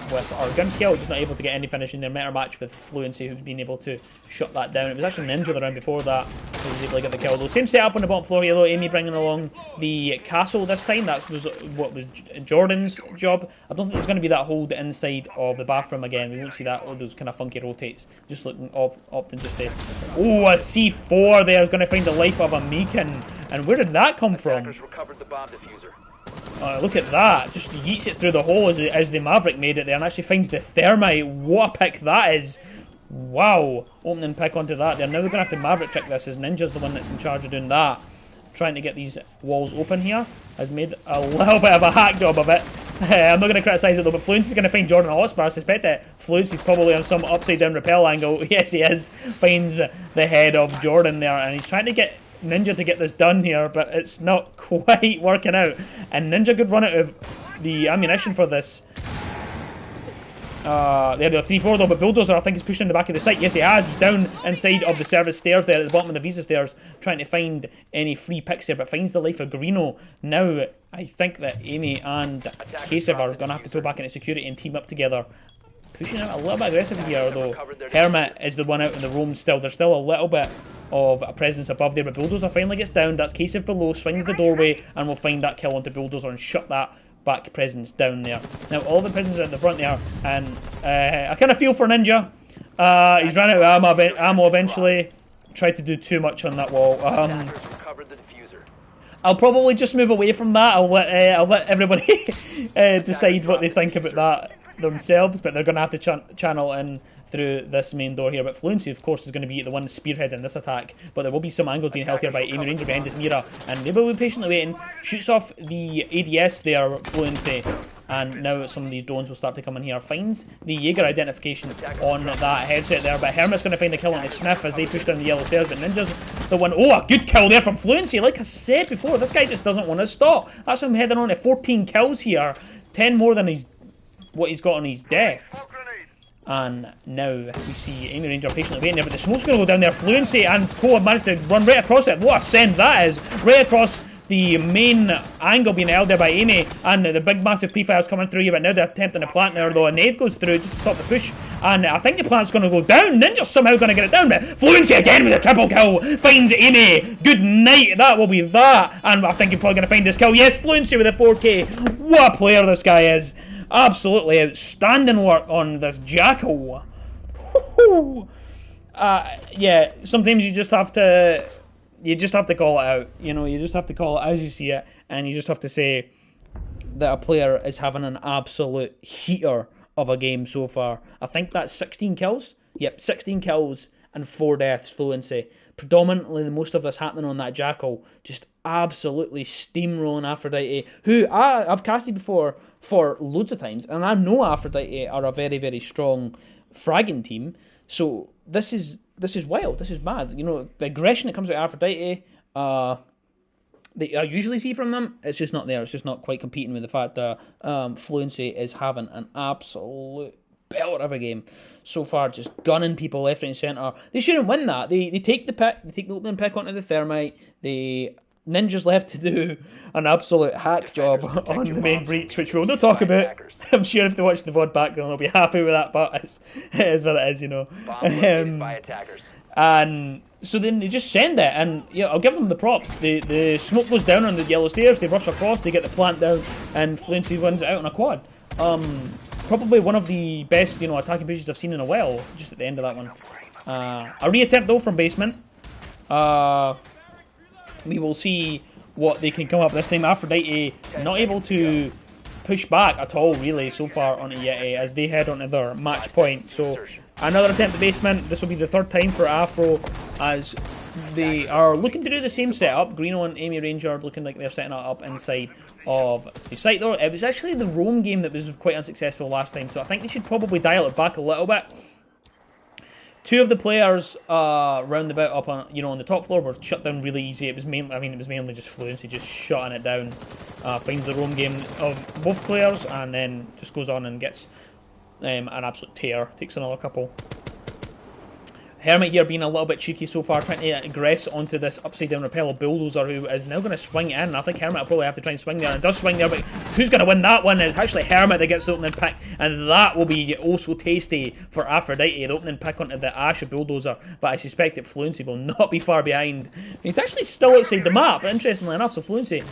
Speaker 1: with our gun skill. Just not able to get any finish in their meta match with Fluency, who's been able to shut that down. It was actually Ninja the round before that who was able to get the kill. Though same setup on the bottom floor here though, Amy bringing along the castle this time. That was what was Jordan's job. I don't think there's going to be that hold inside of the bathroom again. We won't see that, all those kind of funky rotates. Just looking often just there. Oh, a C4 there is going to find the life of a Meekin. And where did that come from?
Speaker 2: Recovered the bomb diffuser.
Speaker 1: Look at that. Just yeets it through the hole as the Maverick made it there and actually finds the thermite. What a pick that is. Wow. Opening pick onto that there. Now we're going to have to Maverick trick this as Ninja's the one that's in charge of doing that. Trying to get these walls open here. Has made a little bit of a hack job of it. I'm not going to criticise it though, but Fluency's going to find Jordan a hotspot. I suspect that Fluency's probably on some upside down rappel angle. Yes, he is. Finds the head of Jordan there and he's trying to get Ninja to get this done here, but it's not quite working out. And Ninja could run out of the ammunition for this. There they are, 3-4 though, but Bulldozer I think is pushing in the back of the site. Yes, he has. He's down inside of the service stairs there at the bottom of the Visa stairs, trying to find any free picks here, but finds the life of Greeno. Now, I think that Amy and KSL are going to have to pull back into security and team up together. Pushing out a little bit aggressive here though. Hermit is the one out in the roam still. There's still a little bit of a presence above there, but Bulldozer finally gets down. That's KSL below, swings the doorway, and will find that kill onto Bulldozer and shut that back presence down there. Now all the presence are at the front there, and I kind of feel for Ninja. He's ran out of ammo eventually. Tried to do too much on that wall. I'll probably just move away from that. I'll let everybody decide what they think about that themselves, but they're going to have to channel in through this main door here. But Fluency, of course, is going to be the one spearheading this attack, but there will be some angles being held here by Amy Ranger behind his Mira, and they will be patiently waiting. Shoots off the ADS there, Fluency, and now some of these drones will start to come in here. Finds the Jaeger identification on that headset there, but Hermit's going to find the kill on the Sniff as they push down the yellow stairs, but Ninja's the one. Oh, a good kill there from Fluency. Like I said before, this guy just doesn't want to stop. That's him heading on to 14 kills here, 10 more than what he's got on his death. And now we see Amy Ranger patiently waiting there, but the smoke's going to go down there. Fluency and Co have managed to run right across it. What a send that is! Right across the main angle being held there by Amy, and the big massive pre-fires coming through here, but now they're attempting to plant there though. A nade goes through just to stop the push, and I think the plant's going to go down. Ninja's somehow going to get it down, but Fluency again with a triple kill, finds Amy. Good night, that will be that, and I think you're probably going to find this kill. Yes, Fluency with a 4K. What a player this guy is. Absolutely outstanding work on this Jackal. Yeah, sometimes you just have to call it out. You know, you just have to call it as you see it, and you just have to say that a player is having an absolute heater of a game so far. I think that's 16 kills. Yep, 16 kills and 4 deaths, Fluency. Predominantly, most of this happening on that Jackal. Just absolutely steamrolling Aphrodite, who I've casted before for loads of times, and I know Aphrodite are a very, very strong fragging team. So this is wild. This is mad. You know, the aggression that comes out of Aphrodite, that I usually see from them, it's just not there. It's just not quite competing with the fact that Fluency is having an absolute belter of a game so far, just gunning people left, right, and centre. They shouldn't win that. They take the pick, they take the opening pick onto the thermite. Ninja's left to do an absolute hack job on the main breach, which we'll not talk about. I'm sure if they watch the VOD back, they'll be happy with that, but it is what it is, you know. And so then they just send it, and yeah, I'll give them the props. The smoke goes down on the yellow stairs, they rush across, they get the plant down, and Fluency wins it out on a quad. Probably one of the best, you know, attacking pushes I've seen in a while, just at the end of that one. A reattempt though from basement. We will see what they can come up this time. Aphrodite not able to push back at all, really, so far on YETI as they head on to their match point. So another attempt at basement. This will be the third time for Afro as they are looking to do the same setup. Greeno and Amy Ranger looking like they're setting it up inside of the site though. It was actually the roam game that was quite unsuccessful last time, so I think they should probably dial it back a little bit. Two of the players roundabout up on, you know, on the top floor were shut down really easy. It was mainly just Fluency just shutting it down. Finds the roam game of both players and then just goes on and gets an absolute tear. Takes another couple. Hermit here being a little bit cheeky so far, trying to aggress onto this upside down Repeller Bulldozer, who is now going to swing in. I think Hermit will probably have to try and swing there, and does swing there, but who's going to win that one? It's actually Hermit that gets the opening pick, and that will be also tasty for Aphrodite, the opening pick onto the Ash Bulldozer, but I suspect that Fluency will not be far behind. He's actually still outside the map, interestingly enough, so Fluency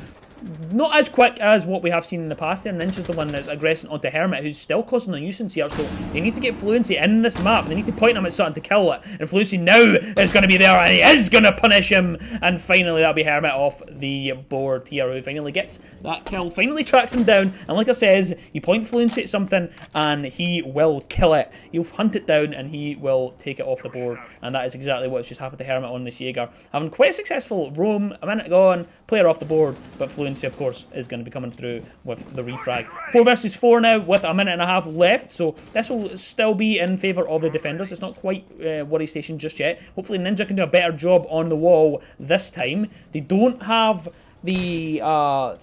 Speaker 1: not as quick as what we have seen in the past here. Ninja's the one that's aggressing onto Hermit, who's still causing a nuisance here, so they need to get Fluency in this map. They need to point him at something to kill it, and Fluency now is going to be there, and he is going to punish him, and finally that'll be Hermit off the board here, who finally gets that kill, finally tracks him down, and like I says, you point Fluency at something, and he will kill it. He'll hunt it down, and he will take it off the board, and that is exactly what's just happened to Hermit on this Jaeger. Having quite a successful roam, a minute gone, player off the board, but Fluency, of course, is going to be coming through with the refrag. 4 versus 4 now, with a minute and a half left, so this will still be in favour of the defenders. It's not quite worry station just yet. Hopefully Ninja can do a better job on the wall this time. They don't have the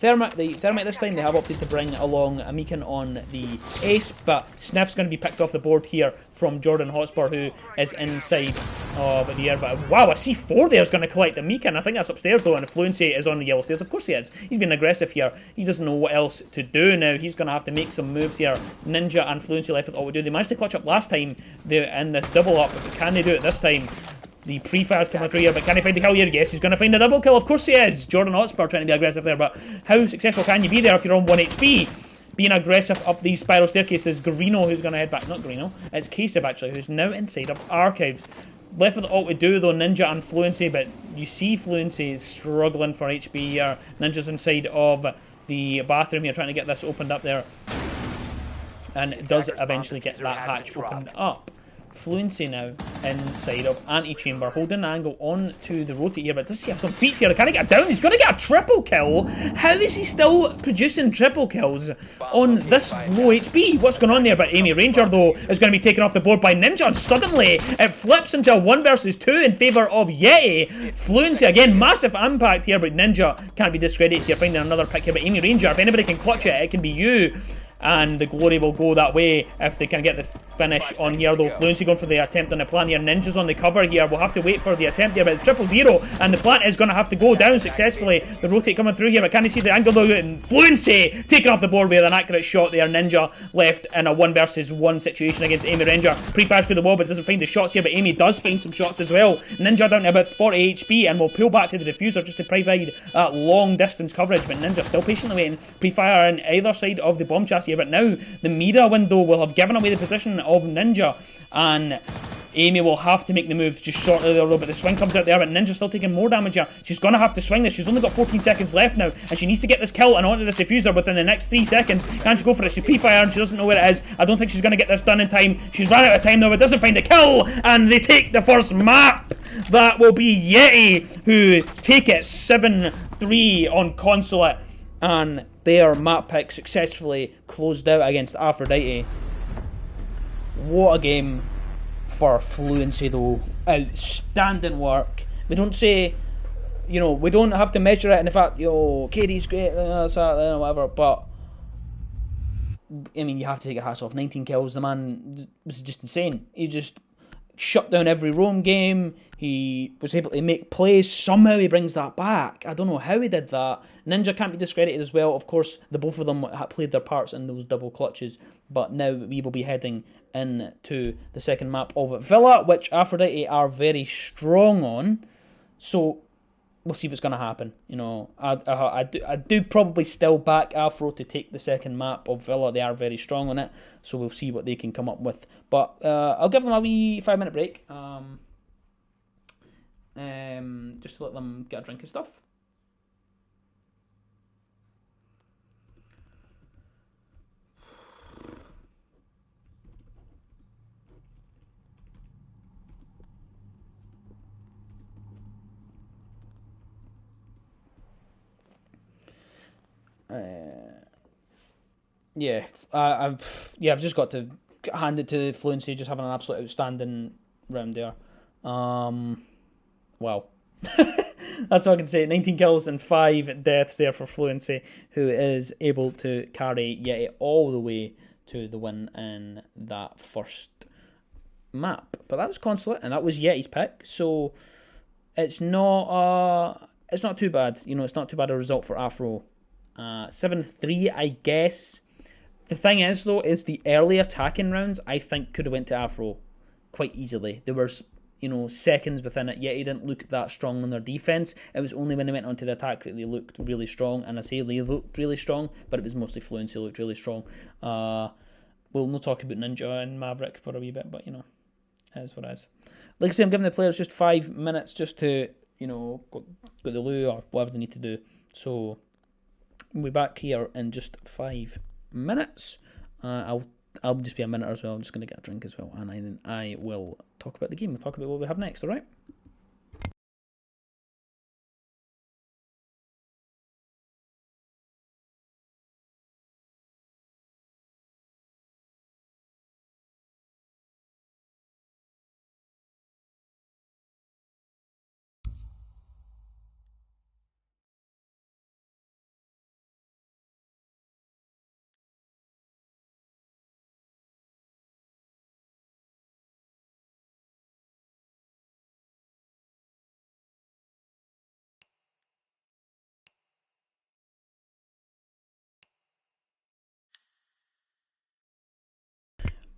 Speaker 1: Thermite this time. They have opted to bring along a Meekin on the Ace, but Sniff's going to be picked off the board here from Jordan Hotspur, who is inside of the air. But wow, a C4 there is going to collect the Meekin. I think that's upstairs though, and Fluency is on the yellow stairs. Of course he is. He's been aggressive here. He doesn't know what else to do now. He's going to have to make some moves here. Ninja and Fluency left with all we do. They managed to clutch up last time in this double up, but can they do it this time? The pre-fire's coming through here, but can he find the kill here? Yes, he's going to find a double kill. Of course he is. Jordan Hotspur trying to be aggressive there, but how successful can you be there if you're on 1 HP? Being aggressive up these spiral staircases. Garino, who's going to head back. Not Garino, it's Kasib actually, who's now inside of Archives. Left with all to do though, Ninja and Fluency, but you see Fluency is struggling for HP here. Ninja's inside of the bathroom here, trying to get this opened up there. And it does eventually get that hatch opened up. Fluency now inside of Antechamber, holding the angle on to the rotate here, but does he have some feats here? Can he get down? He's going to get a triple kill. How is he still producing triple kills on this low HP? What's going on there? But Amy Ranger, though, is going to be taken off the board by Ninja, and suddenly it flips into a 1 versus 2 in favour of YETI. Fluency, again, massive impact here, but Ninja can't be discredited here, finding another pick here. But Amy Ranger, if anybody can clutch it, it can be you. And the glory will go that way if they can get the finish on here, though. Fluency going for the attempt on the plant here. Ninja's on the cover here. We'll have to wait for the attempt here, but it's 0-0, and the plant is going to have to go down successfully. The rotate coming through here, but can you see the angle though? And Fluency taken off the board with an accurate shot there. Ninja left in a 1 versus 1 situation against Amy Ranger. Pre-fires through the wall, but doesn't find the shots here, but Amy does find some shots as well. Ninja down to about 40 HP, and will pull back to the diffuser just to provide long distance coverage, but Ninja still patiently waiting. Pre-fire on either side of the bomb chassis here, but now the Mira window will have given away the position of Ninja, and Amy will have to make the move just shortly there though, but the swing comes out there, but Ninja's still taking more damage here. She's going to have to swing this. She's only got 14 seconds left now, and she needs to get this kill and onto this diffuser within the next 3 seconds. Can she go for it? She's pre-fire and she doesn't know where it is. I don't think she's going to get this done in time. She's run out of time though, but doesn't find the kill, and they take the first map. That will be YETI, who take it 7-3 on Consulate, and their map pick successfully closed out against Aphrodite. What a game for Fluency though. Outstanding work. We don't say, you know, we don't have to measure it in the fact, yo, KD's great, whatever, but I mean, you have to take your hats off. 19 kills, the man was just insane. He just shut down every roam game. He was able to make plays. Somehow he brings that back. I don't know how he did that. Ninja can't be discredited as well. Of course, the both of them played their parts in those double clutches. But now we will be heading into the second map of Villa, which Aphrodite are very strong on. So we'll see what's going to happen. You know, I do probably still back Afro to take the second map of Villa. They are very strong on it. So we'll see what they can come up with. But I'll give them a wee 5-minute break. Just to let them get a drink and stuff. I've just got to hand it to Fluency, just having an absolute outstanding round there. Wow. That's all I can say. 19 kills and 5 deaths there for Fluency, who is able to carry YETI all the way to the win in that first map, but that was Consulate, and that was Yeti's pick. So it's not too bad. It's not too bad a result for Afro. 7-3, I guess. The thing is, though, is the early attacking rounds I think could have went to Afro quite easily. There were seconds within it. Yeti didn't look that strong on their defense. It was only when they went onto the attack that they looked really strong. And I say they looked really strong, but it was mostly Fluency looked really strong. We'll not talk about Ninja and Maverick for a wee bit, but as what it is. Like I say, I'm giving the players just 5 minutes just to go to the loo or whatever they need to do. So we'll be back here in just 5 minutes. I'll just be a minute as well. I'm just going to get a drink as well, and then I will talk about the game. We'll talk about what we have next. All right.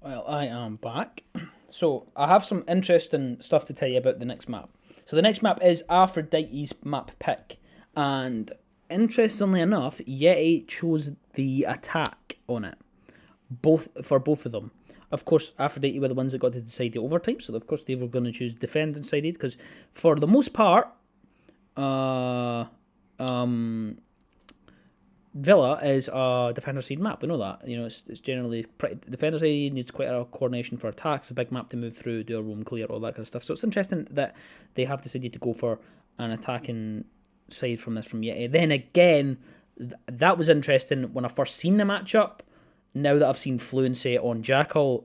Speaker 1: Well, I am back. So I have some interesting stuff to tell you about the next map. So the next map is Aphrodite's map pick, and interestingly enough, Yeti chose the attack on it, both of them. Of course, Aphrodite were the ones that got to decide the overtime, so of course they were going to choose defend and sided because for the most part, uh, um, Villa is a defender side map. We know that. It's generally pretty. Defender side needs quite a coordination for attacks, a big map to move through, do a roam clear, all that kind of stuff. So it's interesting that they have decided to go for an attacking side from Yeti. Then again, that was interesting when I first seen the matchup. Now that I've seen Fluency on Jackal,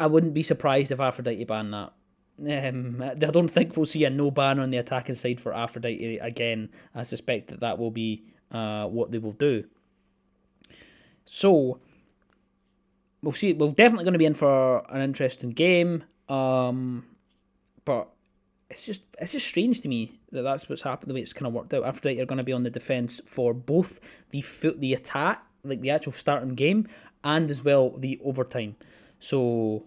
Speaker 1: I wouldn't be surprised if Aphrodite banned that. I don't think we'll see a no ban on the attacking side for Aphrodite again. I suspect that will be what they will do. So we'll see. We're definitely going to be in for an interesting game. But it's just strange to me that that's what's happened. The way it's kind of worked out. Aphrodite are going to be on the defense for both the attack, like the actual starting game, and as well the overtime. So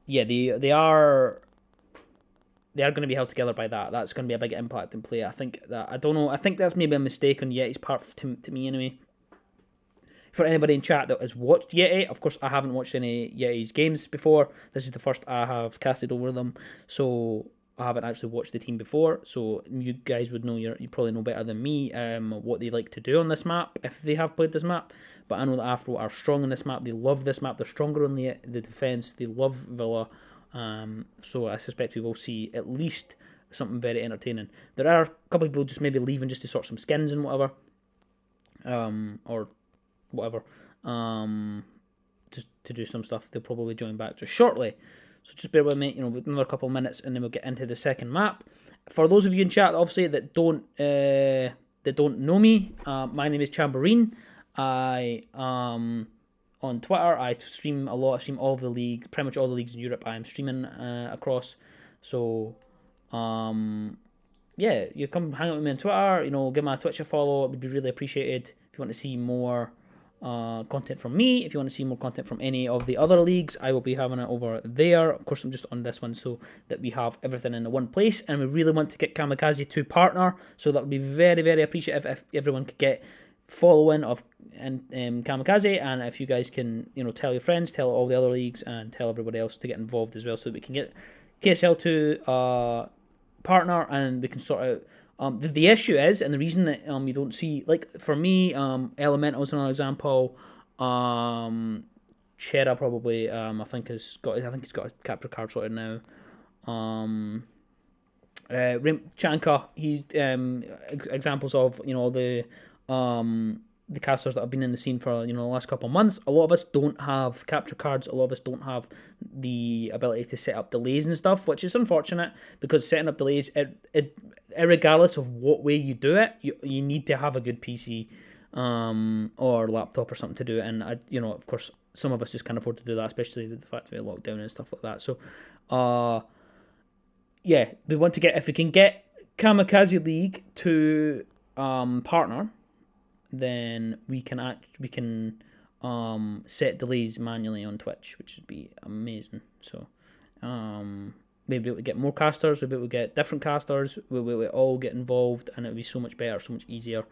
Speaker 1: yeah, they are going to be held together by that. That's going to be a big impact in play. I think that's maybe a mistake on Yeti's part to me anyway. For anybody in chat that has watched Yeti, of course I haven't watched any Yeti's games before. This is the first I have casted over them, so I haven't actually watched the team before. So you guys would know, you probably know better than me what they like to do on this map if they have played this map. But I know that Afro are strong on this map. They love this map. They're stronger on the defense. They love Villa. So I suspect we will see at least something very entertaining. There are a couple of people just maybe leaving just to sort some skins and whatever, or whatever, just to do some stuff. They'll probably join back just shortly. So just bear with me, with another couple of minutes, and then we'll get into the second map. For those of you in chat, obviously that don't know me, my name is Chamberine. I on Twitter, I stream a lot. I stream all of the league, pretty much all the leagues in Europe. I am streaming across. So, yeah, you come hang out with me on Twitter. Give my Twitch a follow. It would be really appreciated. If you want to see more content from me, if you want to see more content from any of the other leagues, I will be having it over there. Of course, I'm just on this one so that we have everything in the one place. And we really want to get Kamikaze to partner, so that would be very, very appreciative if everyone could get following of Kamikaze, and if you guys can tell your friends, tell all the other leagues, and tell everybody else to get involved as well, so that we can get KSL to partner, and we can sort out the issue is, and the reason that you don't see, like for me, Elemental is another example. Chera probably I think he's got a capture card sorted now. Chanka, he's examples of the casters that have been in the scene for the last couple of months. A lot of us don't have capture cards. A lot of us don't have the ability to set up delays and stuff, which is unfortunate, because setting up delays, regardless of what way you do it, you need to have a good PC or laptop or something to do it. And of course, some of us just can't afford to do that, especially with the fact that we're locked down and stuff like that. So, yeah, we want to get, if we can get Kamikaze League to partner, then we can set delays manually on Twitch, which would be amazing. So, maybe we'll get more casters, maybe we'll get different casters, we'll all get involved, and it'll be so much better, so much easier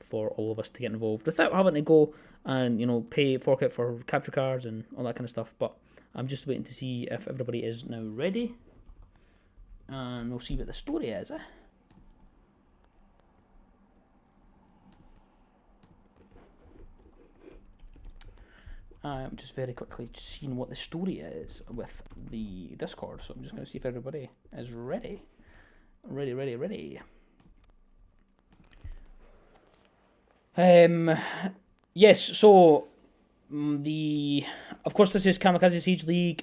Speaker 1: for all of us to get involved without having to go and fork out for capture cards and all that kind of stuff. But I'm just waiting to see if everybody is now ready, and we'll see what the story is. I'm just very quickly seeing what the story is with the Discord, so I'm just going to see if everybody is ready. Ready. Yes, so of course this is Kamikaze Siege League.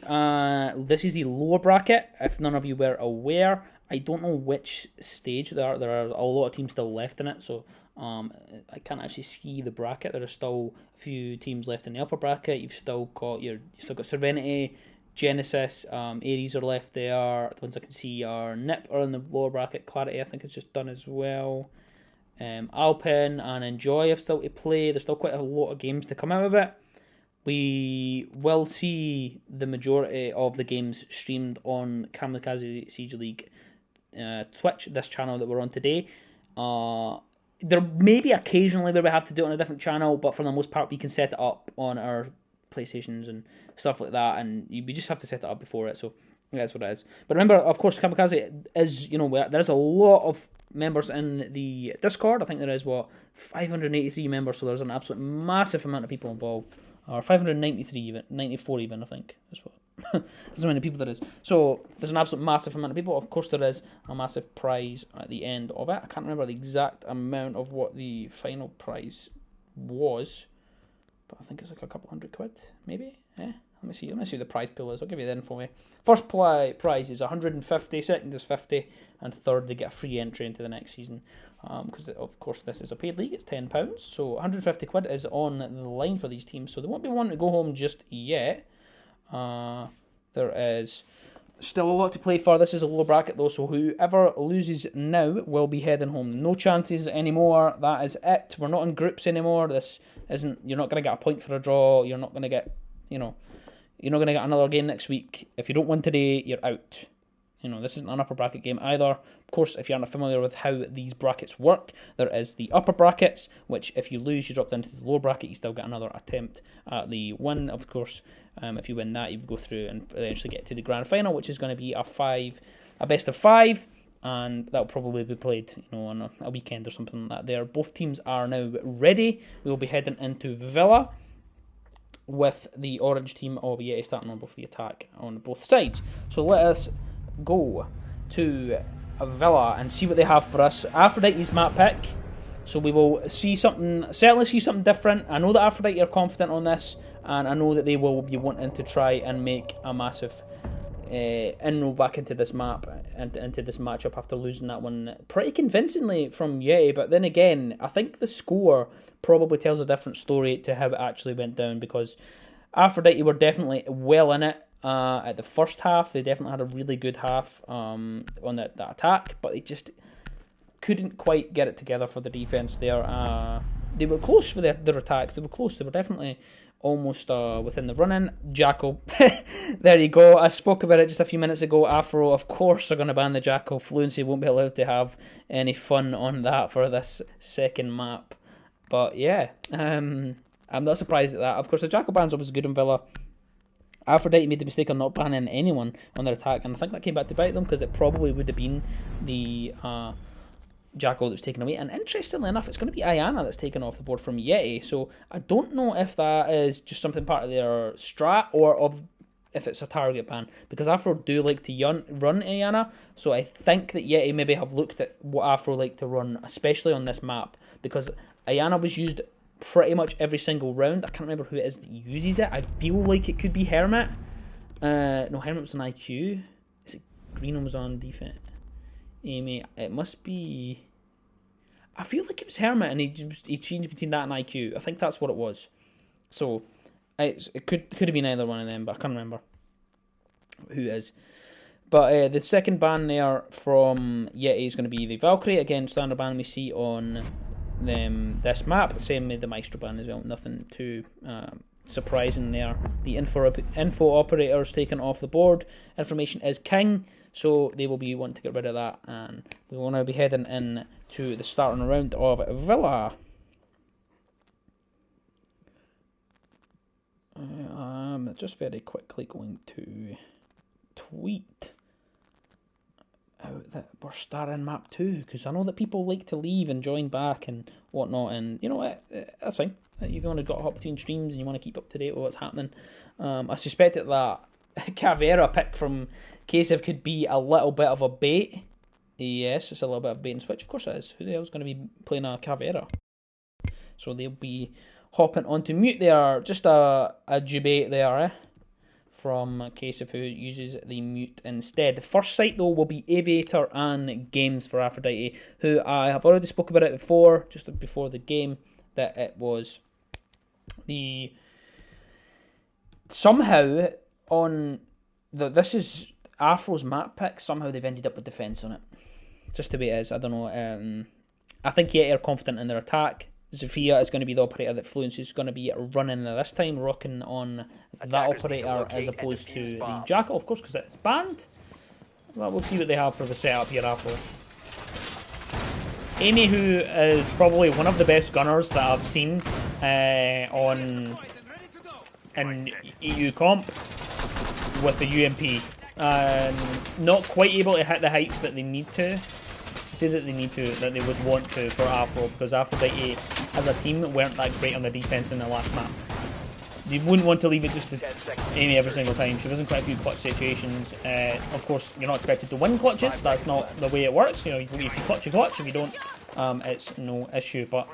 Speaker 1: This is the lower bracket, if none of you were aware. I don't know which stage there are. There are a lot of teams still left in it, so I can't actually see the bracket. There are still a few teams left in the upper bracket. You've still got Serenity, Genesis, Ares are left there. The ones I can see are Nip are in the lower bracket. Clarity, I think, is just done as well. Alpine and Enjoy have still to play. There's still quite a lot of games to come out of it. We will see the majority of the games streamed on Kamikaze Siege League Twitch, this channel that we're on today. There may be occasionally where we have to do it on a different channel, but for the most part we can set it up on our PlayStations and stuff like that, and we just have to set it up before it, so that's what it is. But remember, of course, Kamikaze is, there's a lot of members in the Discord. I think there is, 583 members, so there's an absolute massive amount of people involved. Or 593 even, 94 even, I think. That's how many people there is. So there's an absolute massive amount of people. Of course there is a massive prize at the end of it. I can't remember the exact amount of what the final prize was, but I think it's like a couple £100, maybe. Let me see what the prize pool is. I'll give you the info. First prize is 150, second is 50, and third they get a free entry into the next season. Because of course this is a paid league, it's £10, so 150 quid is on the line for these teams, so they won't be wanting to go home just yet. There is still a lot to play for. This is a lower bracket though, so whoever loses now will be heading home. No chances anymore. That is it. We're not in groups anymore. You're not going to get a point for a draw. You're not going to get, you're not going to get another game next week. If you don't win today, you're out. This isn't an upper bracket game either. Of course, if you're not familiar with how these brackets work, there is the upper brackets, which if you lose, you drop down to the lower bracket. You still get another attempt at the win. Of course, if you win that, you go through and eventually get to the grand final, which is going to be a best of 5, and that'll probably be played, on a weekend or something like that. There, both teams are now ready. We will be heading into Villa with the orange team of YETI starting on both the attack on both sides. So let us go to a Villa and see what they have for us. Aphrodite's map pick, so we will certainly see something different. I know that Aphrodite are confident on this, and I know that they will be wanting to try and make a massive inroad back into this map and into this matchup after losing that one pretty convincingly from YETI. But then again, I think the score probably tells a different story to how it actually went down, because Aphrodite were definitely well in it. At the first half, they definitely had a really good half on that attack, but they just couldn't quite get it together for the defense there. They were close with their attacks. They were close. They were definitely almost within the run-in. Jackal, there you go. I spoke about it just a few minutes ago. Afro, of course, are going to ban the Jackal. Fluency won't be allowed to have any fun on that for this second map. But yeah, I'm not surprised at that. Of course, the Jackal ban's always good in Villa. Aphrodite made the mistake of not banning anyone on their attack, and I think that came back to bite them, because it probably would have been the Jackal that was taken away. And interestingly enough, it's going to be Ayana that's taken off the board from YETI, so I don't know if that is just something part of their strat, or if it's a target ban, because Afro do like to run Ayana, so I think that YETI maybe have looked at what Afro like to run, especially on this map, because Ayana was used pretty much every single round. I can't remember who it is that uses it. I feel like it could be Hermit. No, Hermit was on IQ. Is it Greenham was on defense? Amy, it must be. I feel like it was Hermit, and he changed between that and IQ. I think that's what it was. So It could have been either one of them, but I can't remember who it is. But the second ban there from YETI is going to be the Valkyrie. Again, standard ban we see on this map. Same with the Maestro ban as well. Nothing too surprising there. The info operators taken off the board. Information is king, so they will be wanting to get rid of that. And we will now be heading in to the starting round of Villa. I'm just very quickly going to tweet out that we're starting map 2, because I know that people like to leave and join back and whatnot, and you know what, that's fine. You've only got to hop between streams and you want to keep up to date with what's happening. I suspect that Caveira pick from KSL could be a little bit of a bait. Yes, it's a little bit of bait and switch. Of course it is. Who the hell's going to be playing a Caveira? So they'll be hopping onto mute there. Just a debate there, from KSL, who uses the mute instead. The first site though will be Aviator and Games for Aphrodite, who I have already spoke about it before, just before the game, that it was the somehow on the this is Afro's map pick. Somehow they've ended up with defense on it. Just the way it is. I don't know. I think YETI are confident in their attack. Zofia is going to be the operator that Fluence is going to be running this time, rocking on that operator as opposed to the Jackal, of course, because it's banned. Well, we'll see what they have for the setup here after. Amy, who is probably one of the best gunners that I've seen in EU comp with the UMP, not quite able to hit the heights that they need to. Say that they would want to for Afro, because Aphrodite as a team weren't that great on the defense in the last map. You wouldn't want to leave it just to Amy every single time. She was in quite a few clutch situations. Of course, you're not expected to win clutches. That's not the way it works. You know, if you clutch, you clutch. If you don't, it's no issue. But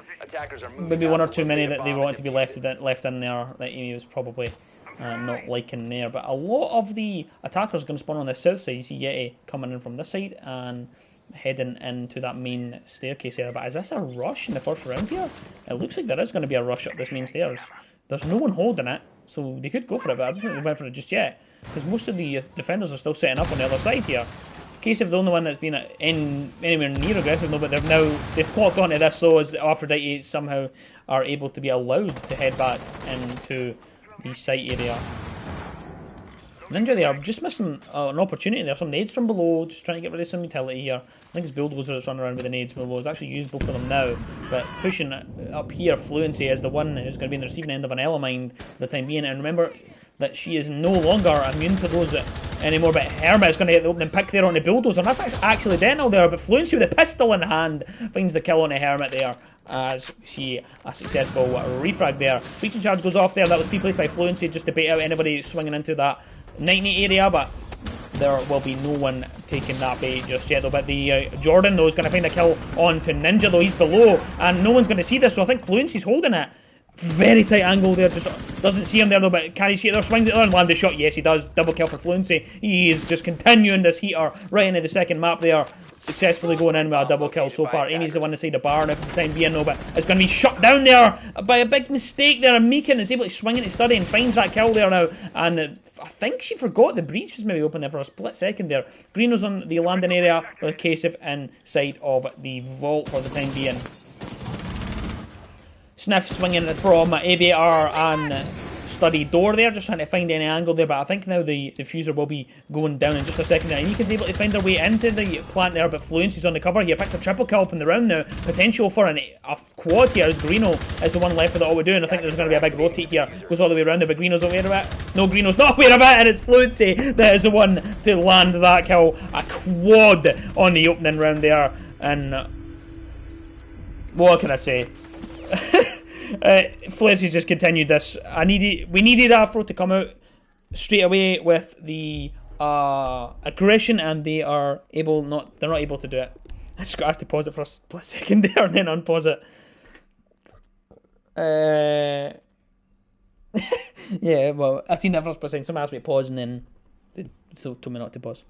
Speaker 1: maybe one or two many that they wanted to be left in there that Amy was probably not liking there. But a lot of the attackers are going to spawn on the south side. You see YETI coming in from this side and heading into that main staircase area. But is this a rush in the first round here? It looks like there is going to be a rush up this main stairs. There's no one holding it, so they could go for it, but I don't think they went for it just yet, because most of the defenders are still setting up on the other side here. KSL the only one that's been anywhere near aggressive, no, but they've clocked onto this, so as Aphrodite somehow are able to be allowed to head back into the site area. Ninja, they are just missing an opportunity there. Some nades from below, just trying to get rid of some utility here. I think it's Bulldozer that's running around with the nades from below. It's actually used both of them now, but pushing up here, Fluency is the one who's going to be in the receiving end of an Elamind for the time being. And remember that she is no longer immune to those anymore, but Hermit is going to get the opening pick there on the Bulldozer, and that's actually dental there, but Fluency with a pistol in hand finds the kill on the Hermit there, as she a successful refrag there. Breaching charge goes off there. That was placed by Fluency just to bait out anybody swinging into that 90 area, but there will be no one taking that bait just yet though. But the Jordan though is going to find a kill on to Ninja though. He's below and no one's going to see this, so I think Fluency's holding it. Very tight angle there, just doesn't see him there though, but can he see it there? Swings it there and lands a shot. Yes, he does. Double kill for Fluency. He is just continuing this heater right into the second map there. Successfully going in with a double kill so far. Amy's the one to say the bar now for the time being though, but it's going to be shut down there by a big mistake there. And Meekin is able to swing into study and finds that kill there now. And I think she forgot the breach was maybe open there for a split second there. Greeno's on the landing area with Kasif inside of the vault for the time being. Sniff swinging from Aviator and Study door there, just trying to find any angle there, but I think now the diffuser will be going down in just a second there. And Meekin's able to find their way into the plant there, but Fluency's on the cover here, picks a triple kill up in the round now. Potential for a quad here as Greeno is the one left with it all we're doing. I think there's going to be a big rotate here, goes all the way around there, but Greeno's aware of it. No, Greeno's not aware of it, and it's Fluency that is the one to land that kill. A quad on the opening round there, and what can I say? Fluency just continued this. We needed Afro to come out straight away with the aggression, and they're not able to do it. I just got asked to pause it for a split second there and then unpause it. Yeah, well, I've seen that first percent. Someone asked me to pause and then they told me not to pause.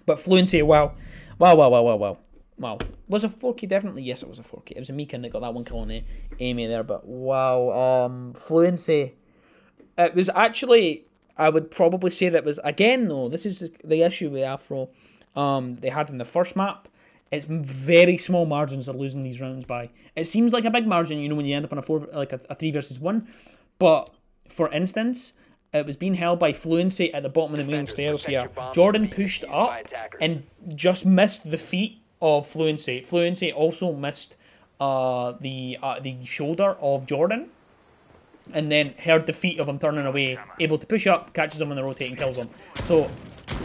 Speaker 1: But Fluency, wow. Was a 4K? Definitely, yes, it was a 4K. It was a Meekin that got that one kill on Amy there, but wow. Fluency It was actually, I would probably say that was, again though, this is the issue with Afro they had in the first map. It's very small margins they're losing these rounds by. It seems like a big margin, you know, when you end up on a 3 versus 1. But, for instance, it was being held by Fluency at the bottom of the main stairs here. Jordan pushed up and just missed the feet of Fluency. Fluency also missed the shoulder of Jordan, and then heard the feet of him turning away, able to push up, catches him on the rotate and kills him. So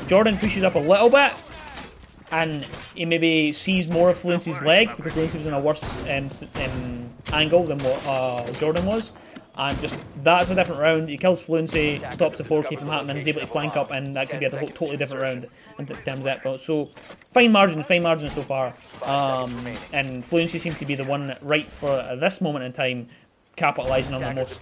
Speaker 1: Jordan pushes up a little bit, and he maybe sees more of Fluency's leg, because Fluency was in a worse angle than what Jordan was. And just, that's a different round. He kills Fluency, stops the 4K from happening, is able to flank up, and that could be a totally different round in terms of that. So, fine margin so far. And Fluency seems to be the one right for this moment in time, capitalising on the most.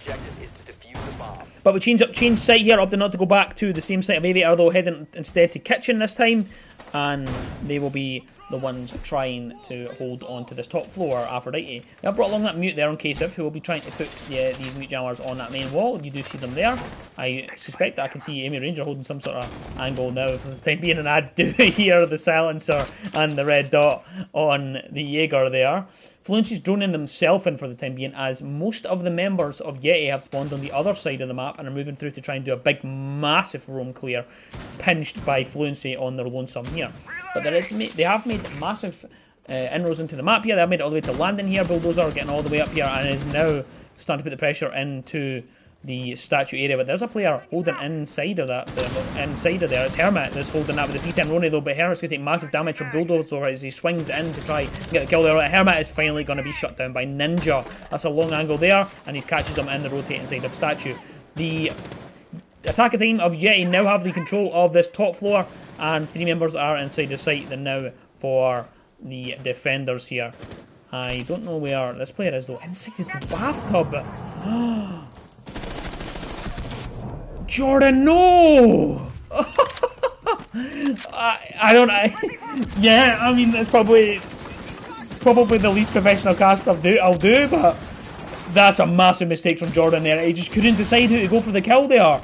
Speaker 1: But we change site here, opted not to go back to the same site of Aviator, though heading instead to Kitchen this time, and they will be the ones trying to hold on to this top floor, Aphrodite. They have brought along that mute there on KSL, who will be trying to put these mute jammers on that main wall. You do see them there. I suspect that I can see Amy Ranger holding some sort of angle now for the time being, and I do hear the silencer and the red dot on the Jaeger there. Fluency's droning themselves in for the time being, as most of the members of YETI have spawned on the other side of the map and are moving through to try and do a big, massive roam clear, pinched by Fluency on their lonesome here. But they have made massive inroads into the map here. They have made it all the way to landing here. Bulldozer getting all the way up here and is now starting to put the pressure into the statue area, but there's a player holding inside of that. Inside of there, it's Hermit that's holding that with the P10 Ronnie though, but Hermit's going to take massive damage from Bulldozer as he swings in to try and get the kill there. Hermit is finally going to be shut down by Ninja. That's a long angle there, and he catches him in the rotating side of statue. The attacking team of YETI now have the control of this top floor, and 3 members are inside the site now for the defenders here. I don't know where this player is though. Inside the bathtub. Jordan, no! Yeah, I mean, it's probably the least professional cast I'll do, but that's a massive mistake from Jordan there. He just couldn't decide who to go for the kill there.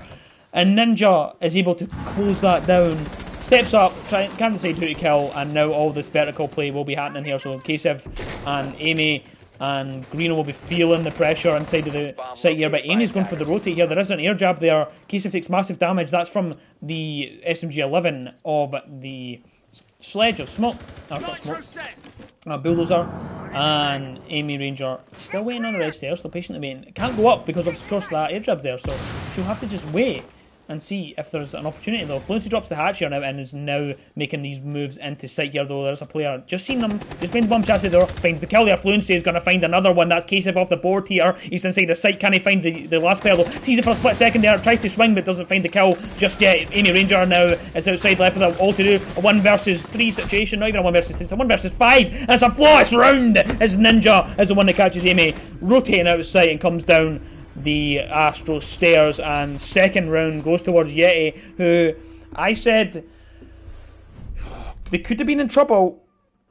Speaker 1: And Ninja is able to close that down, steps up, can't decide who to kill, and now all this vertical play will be happening here. So Ksev and Amy and Greeno will be feeling the pressure inside of the site here, but Amy's going for the rotate here. There is an air jab there. Ksev takes massive damage. That's from the SMG-11 of the Sledge of Smoke. Not Smoke. Bulldozer. And Amy Ranger still waiting on the rest there, still patiently waiting. Can't go up because of course that air jab there, so she'll have to just wait and see if there's an opportunity though. Fluency drops the hatch here now and is now making these moves into sight here though. There's a player, just seen them, just made the bump chassis there, finds the kill there. Fluency is going to find another one. That's Ksev off the board here. He's inside the site. Can he find the last player though? Sees it for a split second there, tries to swing but doesn't find the kill just yet. Amy Ranger now is outside left with all to do. A 1 versus 3 situation, not even a 1 versus 3, it's a 1 versus 5. And it's a flawless round as Ninja is the one that catches Amy, rotating out of sight and comes down the Astro stairs, and second round goes towards YETI, who I said they could have been in trouble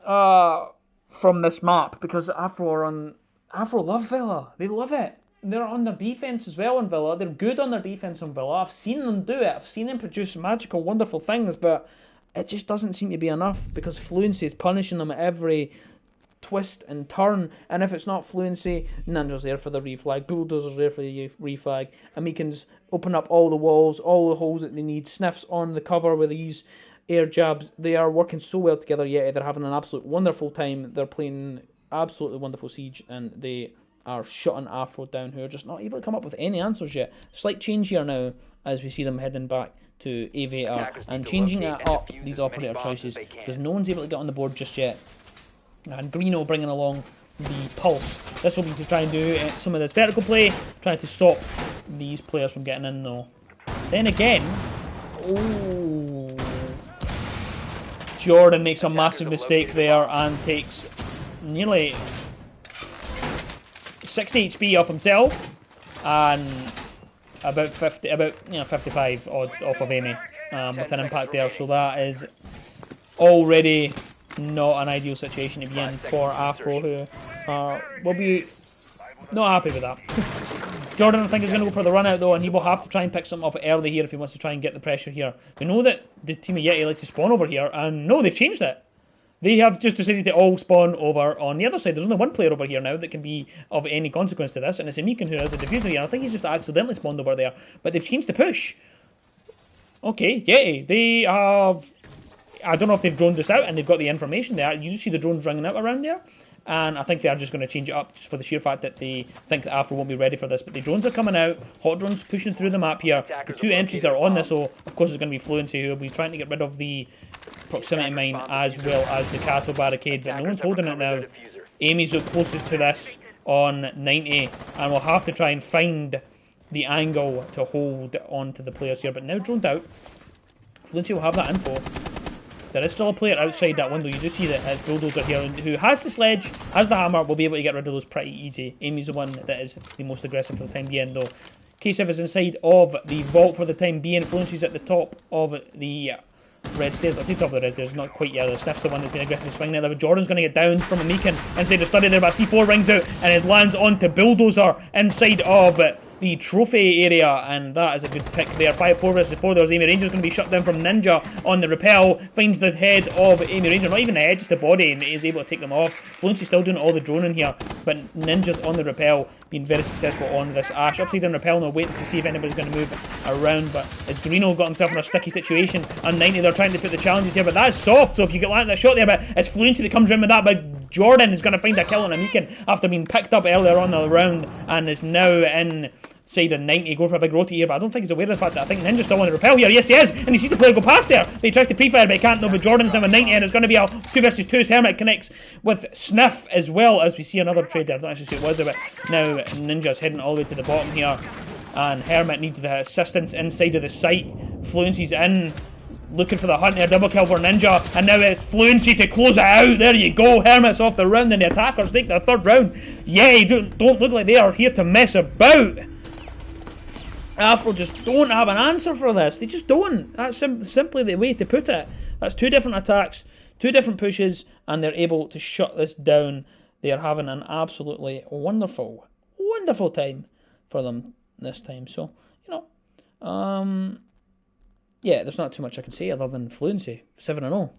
Speaker 1: from this map, because Afro love Villa. They love it. They're on their defense as well on Villa. They're good on their defense on Villa. I've seen them do it. I've seen them produce magical, wonderful things, but it just doesn't seem to be enough, because Fluency is punishing them at every twist and turn, and if it's not Fluency, Ninja's there for the reflag, Bulldozer's there for the reflag, and we can open up all the walls, all the holes that they need. Sniffs on the cover with these air jabs. They are working so well together yet. They're having an absolute wonderful time. They're playing absolutely wonderful Siege, and they are shutting Afro down, who are just not able to come up with any answers yet. Slight change here now as we see them heading back to Aviator and changing up these operator choices, because no one's able to get on the board just yet. And Greeno bringing along the Pulse. This will be to try and do some of this vertical play, trying to stop these players from getting in though. Then again, Jordan makes a massive mistake there and takes nearly 60 HP off himself and about 55 odds off of Amy with an impact there. So that is already not an ideal situation to be in for Afro, who will be not happy with that. Jordan, I think, is going to go for the run out though, and he will have to try and pick something up early here if he wants to try and get the pressure here. We know that the team of YETI like to spawn over here, and no, they've changed it. They have just decided to all spawn over on the other side. There's only one player over here now that can be of any consequence to this, and it's Amikan who has the diffuser here. I think he's just accidentally spawned over there, but they've changed the push. Okay, YETI, they have... I don't know if they've droned this out and they've got the information there. You see the drones ringing out around there, and I think they are just going to change it up just for the sheer fact that they think that Afro won't be ready for this. But the drones are coming out, hot drones pushing through the map here. The two entries are on this, so of course it's going to be Fluency who will be trying to get rid of the proximity mine as well as the castle barricade, but no one's holding it now. Amy's the closest to this on 90, and we'll have to try and find the angle to hold on to the players here, but now droned out. Fluency will have that info. There is still a player outside that window. You do see that Bulldozer here, who has the sledge, has the hammer, will be able to get rid of those pretty easy. Amy's the one that is the most aggressive for the time being, though. KSL is inside of the vault for the time being. Fluency's at the top of the red stairs. I say top of the red stairs, not quite yet. Sniff's the one that's been aggressively swinging there. But Jordan's going to get down from a Meekin inside the study there, but C4 rings out and it lands onto Bulldozer inside of the trophy area, and that is a good pick there. 5-4 versus 4. There's Amy Ranger's going to be shut down from Ninja on the rappel. Finds the head of Amy Ranger, not even the head, just the body, and is able to take them off. Fluency's still doing all the droning here, but Ninja's on the rappel, being very successful on this Ash. Upside down rappel now, waiting to see if anybody's going to move around, but it's Greeno got himself in a sticky situation. On 90, they're trying to put the challenges here, but that's soft, so if you get that shot there, but it's Fluency that comes around with that, but Jordan is going to find a kill on a Meekin after being picked up earlier on the round, and is now in side of 90, going for a big rotate here, but I don't think he's aware of the fact that I think Ninja's still on the rappel here. Yes, he is, and he sees the player go past there, but he tries to pre-fire, but he can't, though. But Jordan's now with 90, and it's going to be a 2 versus 2 as Hermit connects with Sniff, as well as we see another trade there. I don't actually see what it was, but now Ninja's heading all the way to the bottom here, and Hermit needs the assistance inside of the site. Fluency's in, looking for the hunt here, double kill for Ninja, and now it's Fluency to close it out. There you go, Hermit's off the round, and the attackers take the third round. Yeah, don't look like they are here to mess about. Afro just don't have an answer for this. They just don't. That's simply the way to put it. That's 2 different attacks, 2 different pushes, and they're able to shut this down. They are having an absolutely wonderful, wonderful time for them this time. So, you know, yeah, there's not too much I can say other than Fluency, 7-0.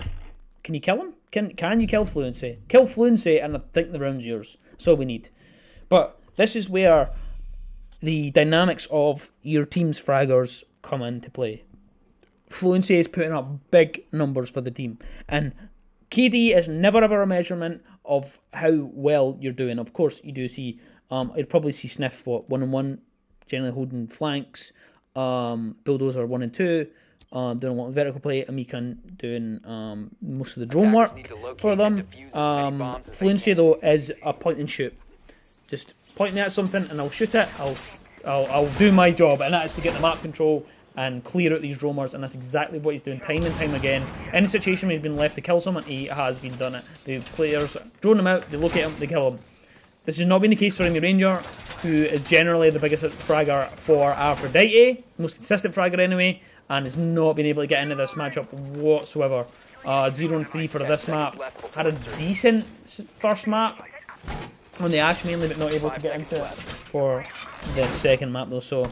Speaker 1: Can you kill him? Can you kill Fluency? Kill Fluency, and I think the round's yours. That's all we need. But this is where the dynamics of your team's fraggers come into play. Fluency is putting up big numbers for the team, and KD is never ever a measurement of how well you're doing. Of course, you do see, you'd probably see Sniff, 1-on-1, generally holding flanks, Bulldozer 1 and 2, doing a lot of vertical play, Amikan doing most of the drone work for them. Fluency, though, is a point and shoot. Just point me at something and I'll shoot it. I'll do my job, and that is to get the map control and clear out these roamers, and that's exactly what he's doing time and time again. In a situation where he's been left to kill someone, he has been done it. The players drone him out, they look at him, they kill him. This has not been the case for Amy Ranger, who is generally the biggest fragger for Aphrodite, most consistent fragger anyway, and has not been able to get into this matchup whatsoever. 0-3 for this map. Had a decent first map on the Ash mainly, but not able to get into it for the second map though. So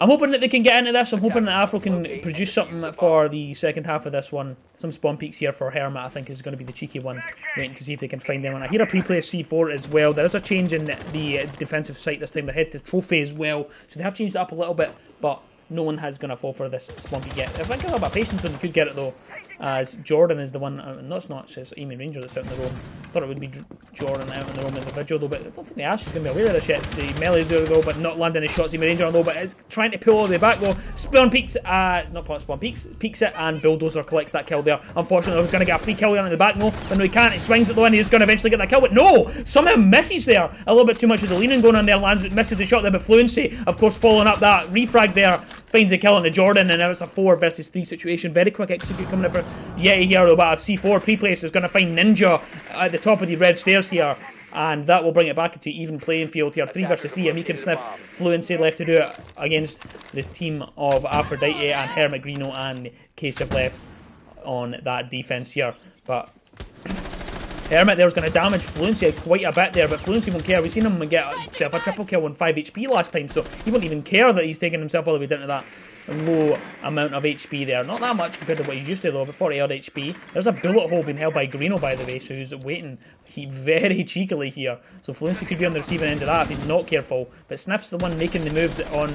Speaker 1: I'm hoping that they can get into this. I'm hoping that Afro can produce something for the second half of this one. Some spawn peaks here for Hermit, I think, is going to be the cheeky one. Waiting to see if they can find them. And I hear a pre-play C4 as well. There is a change in the defensive site this time. They head to trophy as well, so they have changed it up a little bit, but no one has going to fall for this spawn peak yet. If I get a little bit of patience, then they could get it though, as Jordan is the one, no it's not, it's Amy Ranger that's out in the roam. I thought it would be Jordan out in the roam individual though, but I don't think the Ash is going to be aware of this yet. The melee do though, but not landing any shots. Amy Ranger though, but it's trying to pull all the way back though. Spawn peaks, peeks it, and Bulldozer collects that kill there. Unfortunately, he's going to get a free kill here in the back though, but no he can't, he swings it though, and he's going to eventually get that kill, but no! Somehow misses there. A little bit too much of the leaning going on there, misses the shot there, but Fluency, of course, following up that refrag there, finds a kill on the Jordan, and now it's a 4 versus 3 situation. Very quick execute coming up for YETI here, but a C4 pre-place is going to find Ninja at the top of the red stairs here, and that will bring it back into even playing field here. 3 versus 3, and he can sniff Fluency left to do it against the team of Aphrodite and Hermit Greeno and KSL left on that defense here. But Hermit there's going to damage Fluency quite a bit there, but Fluency won't care. We've seen him get himself a triple kill on 5 HP last time, so he won't even care that he's taking himself all the way down to that low amount of HP there. Not that much compared to what he's used to though, but 40 odd HP. There's a bullet hole being held by Greeno, by the way, so he's waiting very cheekily here. So Fluency could be on the receiving end of that if he's not careful. But Sniff's the one making the moves on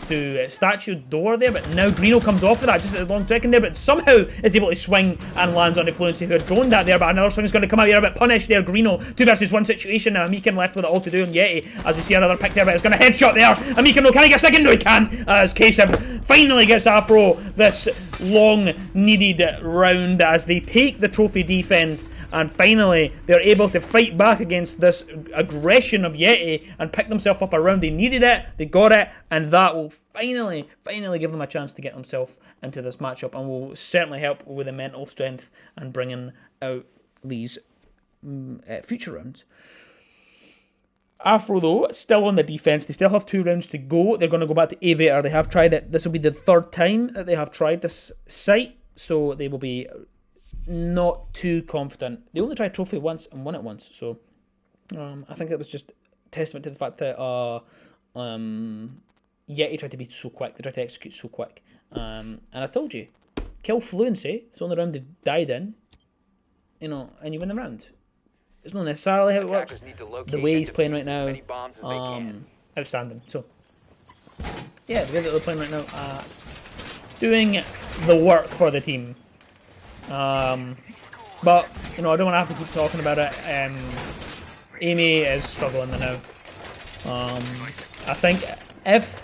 Speaker 1: to Statue Door there, but now Greeno comes off of that just at a long second there, but somehow is able to swing and lands on the Fluency who had thrown that there, but another swing is going to come out here, but punished there. Greeno, 2 versus 1 situation now. Amiken left with it all to do on YETI as we see another pick there, but it's going to headshot there. Amiken, no, can he get a second? No, he can, as KSL finally gets Afro this long needed round as they take the trophy defense, and finally they're able to fight back against this aggression of YETI and pick themselves up a round. They needed it, they got it, and that will finally give them a chance to get themselves into this matchup, and will certainly help with the mental strength and bringing out these future rounds. Afro, though, still on the defense. They still have 2 rounds to go. They're going to go back to Aviator. They have tried it. This will be the 3rd time that they have tried this site, so they will be not too confident. They only tried Trophy once and won it once, so I think it was just testament to the fact that YETI tried to be so quick. They tried to execute so quick. And I told you, kill Fluency. It's the only round they died in, and you win the round. It's not necessarily how it works. The way he's playing right now, outstanding. So, yeah, the way that they're playing right now, doing the work for the team. But, I don't want to have to keep talking about it. Amy is struggling now. I think if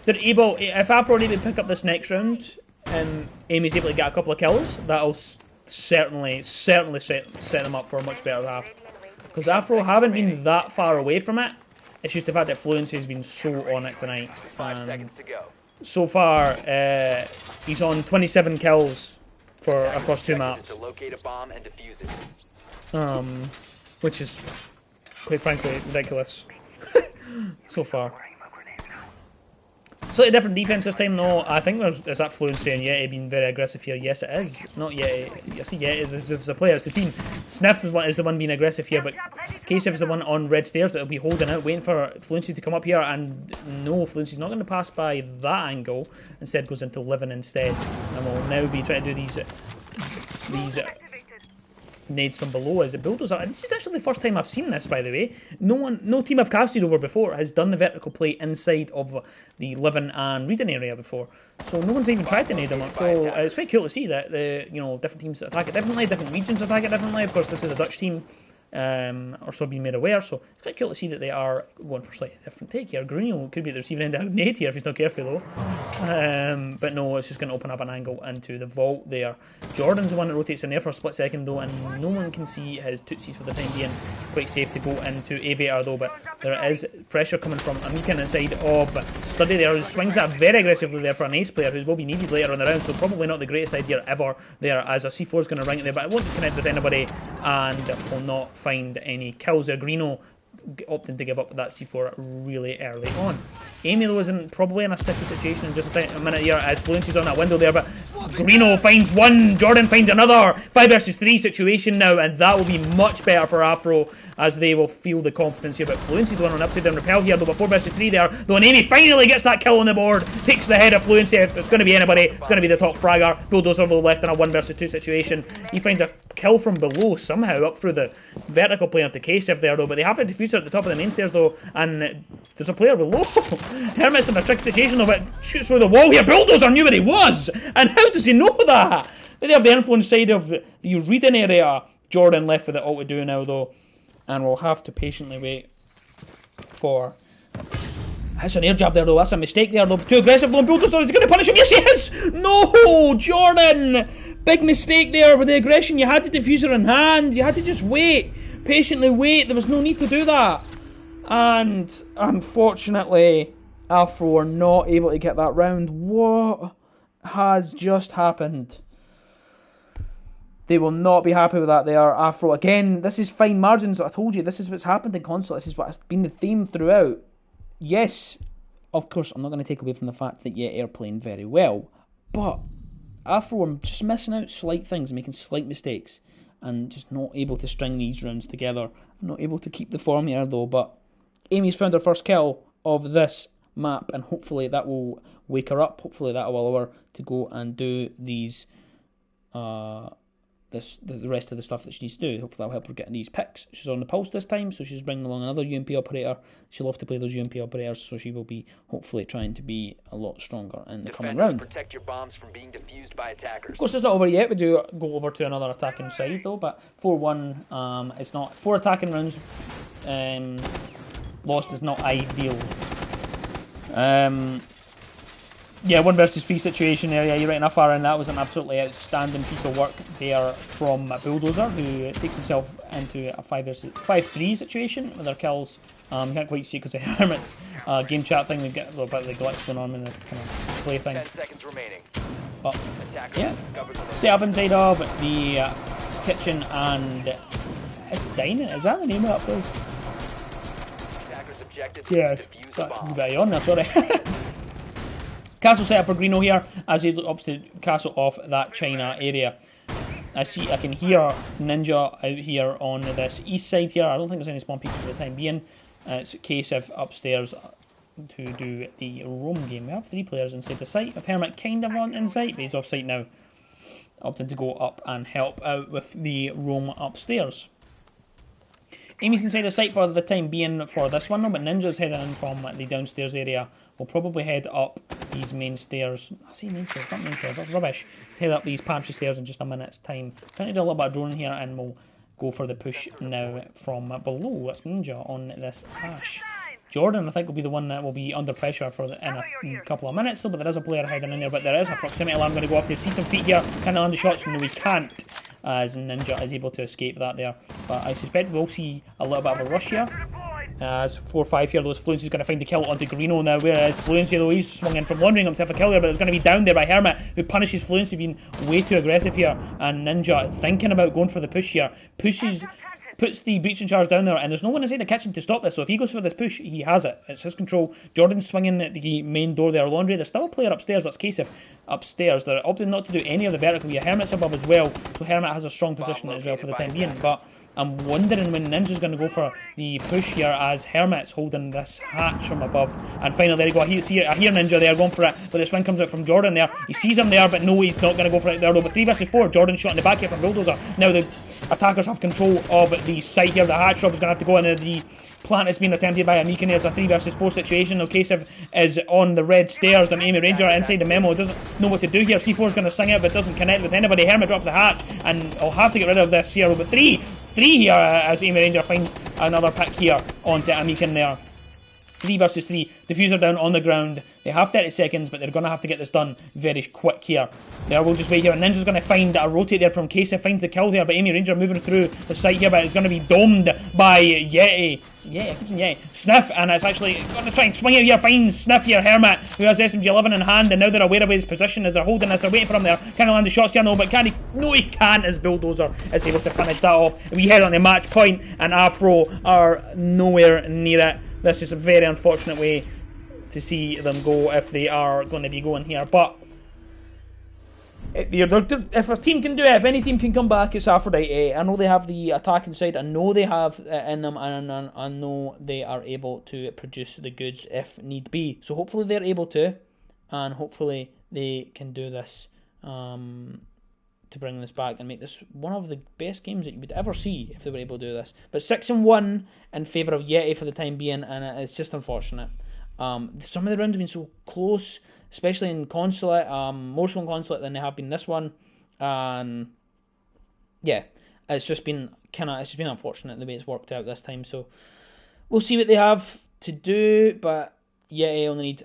Speaker 1: Afro are able to pick up this next round, and Amy's able to get a couple of kills, that'll certainly set them up for a much better half. Because Afro haven't been that far away from it. It's just the fact that Fluency has been so on it tonight.
Speaker 2: 5 seconds to go.
Speaker 1: So far, he's on 27 kills across 2 maps.
Speaker 2: To locate a bomb and defuse it.
Speaker 1: Which is, quite frankly, ridiculous. So far. Slightly different defense this time, though. I think there's that Fluency and YETI being very aggressive here. Yes, it is. Not YETI. I see YETI is the player, it's the team. Sniff is the one being aggressive here, but KSL is the one on red stairs that'll be holding out, waiting for Fluency to come up here. And no, Fluency's not going to pass by that angle. Instead, goes into living instead, and will now be trying to do these nades from below as it bulldozer. This is actually the first time I've seen this, by the way. No team I've casted over before has done the vertical play inside of the living and reading area before. So no one's even tried to nade them up. So it's quite cool to see that the different teams attack it differently, different regions attack it differently. Of course, this is a Dutch team. Or so being made aware, so it's quite cool to see that they are going for a slightly different take here. Greeno could be the receiving end of nade here if he's not careful though. But no, it's just going to open up an angle into the vault there. Jordan's the one that rotates in there for a split second though, and no one can see his tootsies for the time being. Quite safe to go into Aviator though, but there is pressure coming from Amiken inside of Study there, who swings that very aggressively there for an ace player who will be needed later on the round, so probably not the greatest idea ever there, as a C4 is going to ring it there, but it won't connect with anybody and will not find any kills there. Greeno opting to give up that C4 really early on. Amy though isn't probably in a sticky situation in just a minute here as Fluency's on that window there, but Greeno finds one, Jordan finds another. 5 versus 3 situation now, and that will be much better for Afro as they will feel the confidence here. But Fluency's the one on upside down repel here though, but 4 versus 3 there though, and Amy finally gets that kill on the board, takes the head of Fluency. If it's going to be anybody, it's going to be the top fragger. Bulldozer low left in a 1 versus 2 situation. He finds a kill from below somehow up through the vertical player to KSF there though, but they have a diffuser at the top of the main stairs though, and there's a player below. Hermit's in a tricky situation though, but shoots through the wall here. Bulldozer knew where he was, and how does he know that? They have the influence side of the reading area. Jordan left with it all to do now though, and we'll have to patiently wait for... That's an air jab there though, that's a mistake there though. Too aggressive though, Bulldozer is he going to punish him? Yes he is! No! Jordan! Big mistake there with the aggression. You had the diffuser in hand, you had to just wait. Patiently wait, there was no need to do that. And unfortunately, Afro are not able to get that round. What has just happened? They will not be happy with that. They are Afro. Again, this is fine margins. I told you, this is what's happened in console. This is what's been the theme throughout. Yes, of course, I'm not going to take away from the fact that YETI are playing very well. But Afro are just missing out slight things, making slight mistakes. and just not able to string these rounds together. Not able to keep the form here though, but Amy's found her first kill of this map, and hopefully that will wake her up. Hopefully that will allow her to go and do these the rest of the stuff that she needs to do. Hopefully that'll help her get these picks. She's on the pulse this time, so she's bringing along another UMP operator. She'll love to play those UMP operators, so she will be hopefully trying to be a lot stronger in the coming round.
Speaker 2: Protect your bombs from being defused by attackers.
Speaker 1: Of course, it's not over yet. We do go over to another attacking side though, but 4-1, it's not 4 attacking rounds. Lost is not ideal. Yeah, 1 versus 3 situation there. Yeah, you're right enough, Aaron. That was an absolutely outstanding piece of work there from Bulldozer, who takes himself into a 5-3 situation with their kills. You can't quite see it because of Hermit's game chat thing. We get a little bit of the glitch going on in the kind of display thing.
Speaker 2: 10 seconds remaining.
Speaker 1: But yeah, stay up inside of the kitchen and it's dining. Is that the name of that place?
Speaker 2: Attackers objective.
Speaker 1: Yes.
Speaker 2: Defuse the bomb.
Speaker 1: That's on there. Sorry. Castle set up for Greeno here as he looks to castle off that China area. I can hear Ninja out here on this east side here. I don't think there's any spawn peaks for the time being. It's KSL upstairs to do the roam game. We have 3 players inside the site. With Hermit kind of on inside, but he's off site now. Opting to go up and help out with the roam upstairs. Amy's inside the site for the time being for this one, but Ninja's heading in from the downstairs area. We'll probably head up these main stairs. I see main stairs, not main stairs, that's rubbish. Head up these pantry stairs in just a minute's time. Trying to do a little bit of droning here, and we'll go for the push now from below. That's Ninja on this hash. Jordan, I think, will be the one that will be under pressure for in a couple of minutes, though, but there is a player hiding in there, but there is a proximity alarm going to go off there. See some feet here, can land the shots? No, we can't, as Ninja is able to escape that there. But I suspect we'll see a little bit of a rush here. As 4-5 here, those Fluency's going to find the kill onto Greeno now, whereas Fluency, though, he's swung in from wandering himself a kill there, but it's going to be down there by Hermit, who punishes Fluency being way too aggressive here, and Ninja thinking about going for the push here, puts the breaching charge down there, and there's no one inside the kitchen to stop this, so if he goes for this push, he has it. It's his control. Jordan's swinging at the main door there. Laundry, there's still a player upstairs, that's KSL upstairs. They're opting not to do any of the vertical here. Hermit's above as well, so Hermit has a strong position as well for the time being, but I'm wondering when Ninja's going to go for the push here as Hermit's holding this hatch from above. And finally, there you go. I hear Ninja there going for it, but the swing comes out from Jordan there. He sees him there, but no, he's not going to go for it there though. But 3 versus 4, Jordan shot in the back here from Bulldozer. Now the attackers have control of the site here. The hatch job is going to have to go into the plant. It's been attempted by Amican. There's a 3 versus 4 situation. Now KSL is on the red stairs, and Amy Ranger inside the memo doesn't know what to do here. C4 is going to sing it, but doesn't connect with anybody. Hermit drops the hatch, and I'll have to get rid of this here. But 3 here as Amy Ranger finds another pick here onto Amican there. 3 versus 3. Diffuser down on the ground. They have 30 seconds, but they're going to have to get this done very quick here. There, we'll just wait here. And Ninja's going to find a rotate there from KSL. Finds the kill there, but Amy Ranger moving through the site here, but it's going to be domed by YETI. Yeah, Sniff, and it's actually going to try and swing it here. Finds Sniff here, Hermit, who has SMG11 in hand, and now they're aware of his position as they're holding this. They're waiting for him there. Can he land the shots here? No, but can he? No, he can't, as Bulldozer is able to finish that off. We head on the match point, and Afro are nowhere near it. This is a very unfortunate way to see them go if they are going to be going here. But if a team can do it, if any team can come back, it's Aphrodite. I know they have the attacking side. I know they have in them, and I know they are able to produce the goods if need be. So hopefully they're able to, and hopefully they can do this to bring this back and make this one of the best games that you would ever see if they were able to do this. But 6-1 in favour of YETI for the time being, and it's just unfortunate. Some of the rounds have been so close, especially in Consulate, more so in Consulate than they have been this one. And yeah, it's just been unfortunate the way it's worked out this time. So we'll see what they have to do, but YETI only needs.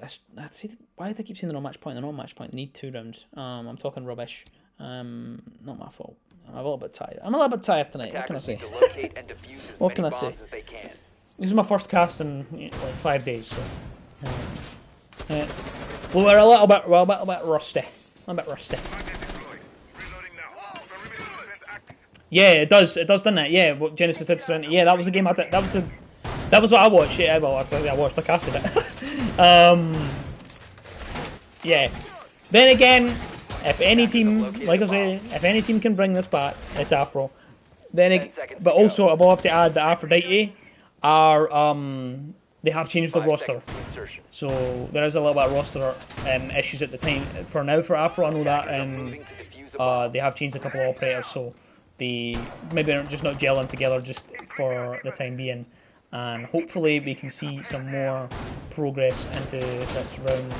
Speaker 1: Why do I keep saying they're on match point? They're not on match point. They need 2 rounds. I'm talking rubbish. Not my fault. I'm a little bit tired. Tonight. What can I say? What can I say? This is my first cast in like 5 days, so we're a little bit rusty. Yeah, it does, doesn't it? Yeah, what Genesis did to it. Yeah, that was the game I did. That was what I watched. Yeah, well, I watched. I casted it. Yeah. Then again, if any team, like I say, if any team can bring this back, it's Afro. Then,
Speaker 2: 10 seconds
Speaker 1: but
Speaker 2: to go.
Speaker 1: also I will have to add that Aphrodite are they have changed the
Speaker 2: 5
Speaker 1: roster,
Speaker 2: seconds to insertion.
Speaker 1: so there is a little bit of roster issues at the time. For now, for Afro, I know that
Speaker 2: Attackers are moving to defuse a bomb.
Speaker 1: they have changed a couple of operators, so they maybe are just not gelling together just for the time being. And hopefully we can see some more progress into this round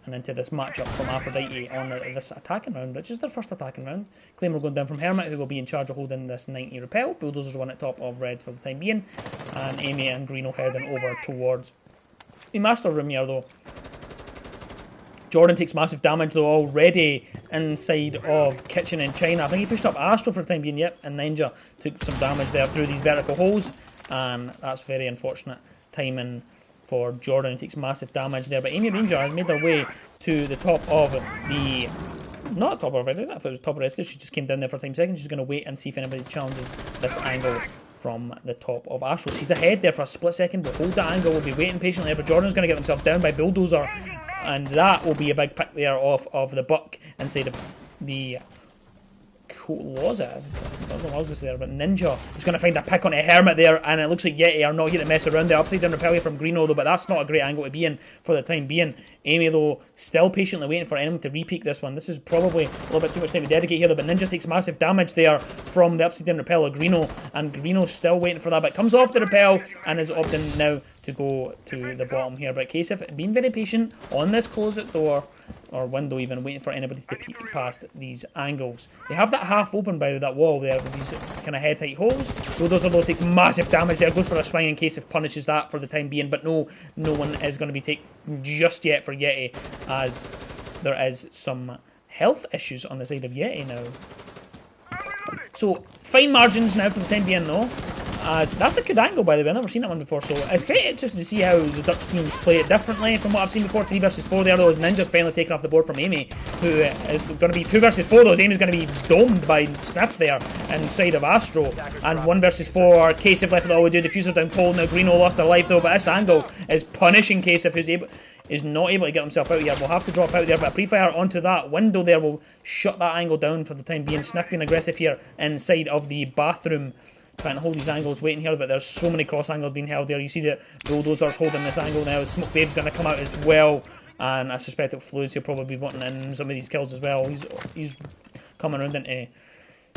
Speaker 1: and into this matchup from Aphrodite on this attacking round, which is their first attacking round. Claymore going down from Hermit, who will be in charge of holding this 90 repel. Bulldozers one at top of red for the time being, and Amy and Greeno heading over towards the master room here though. Jordan takes massive damage though already inside of Kitchen in China. I think he pushed up Astro for the time being, yep, and Ninja took some damage there through these vertical holes, and that's very unfortunate timing for Jordan. He takes massive damage there, but Amy Ranger has made her way to the top of the... not top of it, I thought it was top of it, she just came down there for a time second. She's going to wait and see if anybody challenges this angle from the top of Astro. She's ahead there for a split second, but hold that angle, we'll be waiting patiently, but Jordan's going to get himself down by Bulldozer, and that will be a big pick there off of the Buck inside of the... what was it? I don't know what was there, but Ninja is going to find a pick on a Hermit there, and it looks like Yeti are not here to mess around. The upside down repel here from Greeno though, but that's not a great angle to be in for the time being. Amy though, still patiently waiting for anyone to repeat this one. This is probably a little bit too much time to dedicate here though, but Ninja takes massive damage there from the upside down repel of Greeno, and Greeno's still waiting for that, but comes off the repel and is opting now to go to the bottom here. But KSF being very patient on this closed door, or window even, waiting for anybody to peek past these angles. They have that half open by that wall there with these kind of head tight holes. Bulldozer takes massive damage there, goes for a swing in case if punishes that for the time being, but no one is going to be taken just yet for Yeti, as there is some health issues on the side of Yeti now. So fine margins now for the time being though. That's a good angle, by the way. I've never seen that one before, so it's very interesting to see how the Dutch teams play it differently from what I've seen before. 3 versus 4 there, though, as Ninja's finally taken off the board from Amy, who is going to be 2 versus 4, though, as Amy's going to be domed by Sniff there inside of Astro. And 1 versus 4, Kasif left with all we do, diffuser down cold. Now Greeno lost their life, though, but this angle is punishing Kasif, who's is not able to get himself out here. We'll have to drop out there, but a pre-fire onto that window there will shut that angle down for the time being. Sniff being aggressive here inside of the bathroom, trying to hold these angles, waiting here, but there's so many cross angles being held there. You see that Bulldozer's holding this angle now. Smoke Wave's going to come out as well, and I suspect that Fluids will probably be wanting in some of these kills as well. He's coming around into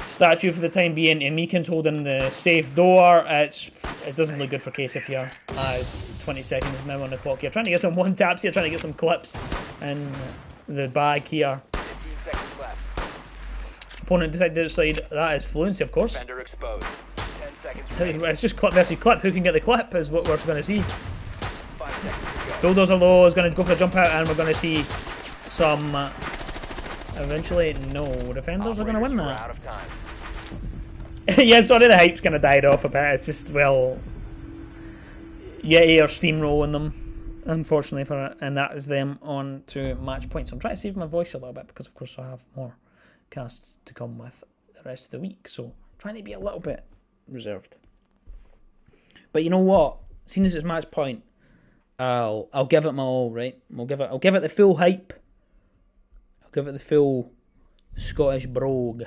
Speaker 1: statue for the time being, and Meekin's holding the safe door. It doesn't look good for KSF here, as 20 seconds now on the clock here. Trying to get some one taps here, trying to get some clips in the bag here.
Speaker 2: 15 seconds left.
Speaker 1: Opponent decided to decide that is Fluency, of course.
Speaker 2: Defender exposed. 10 seconds remaining.
Speaker 1: It's just clip versus clip. Who can get the clip is what we're going to see.
Speaker 2: 5 seconds to go.
Speaker 1: Bulldozer low is going to go for a jump out, and we're going to see some. Eventually, no defenders are going to win
Speaker 2: Operators,
Speaker 1: that.
Speaker 2: you're out of time.
Speaker 1: Yeah, sorry, the hype's kind of died off a bit. It's just, well, Yeti are steamrolling them, unfortunately for it, and that is them on to match points. I'm trying to save my voice a little bit because, of course, I have more casts to come with the rest of the week, so trying to be a little bit reserved. But you know what? Seeing as it's match point, I'll give it my all. Right? I'll give it the full hype. I'll give it the full Scottish brogue.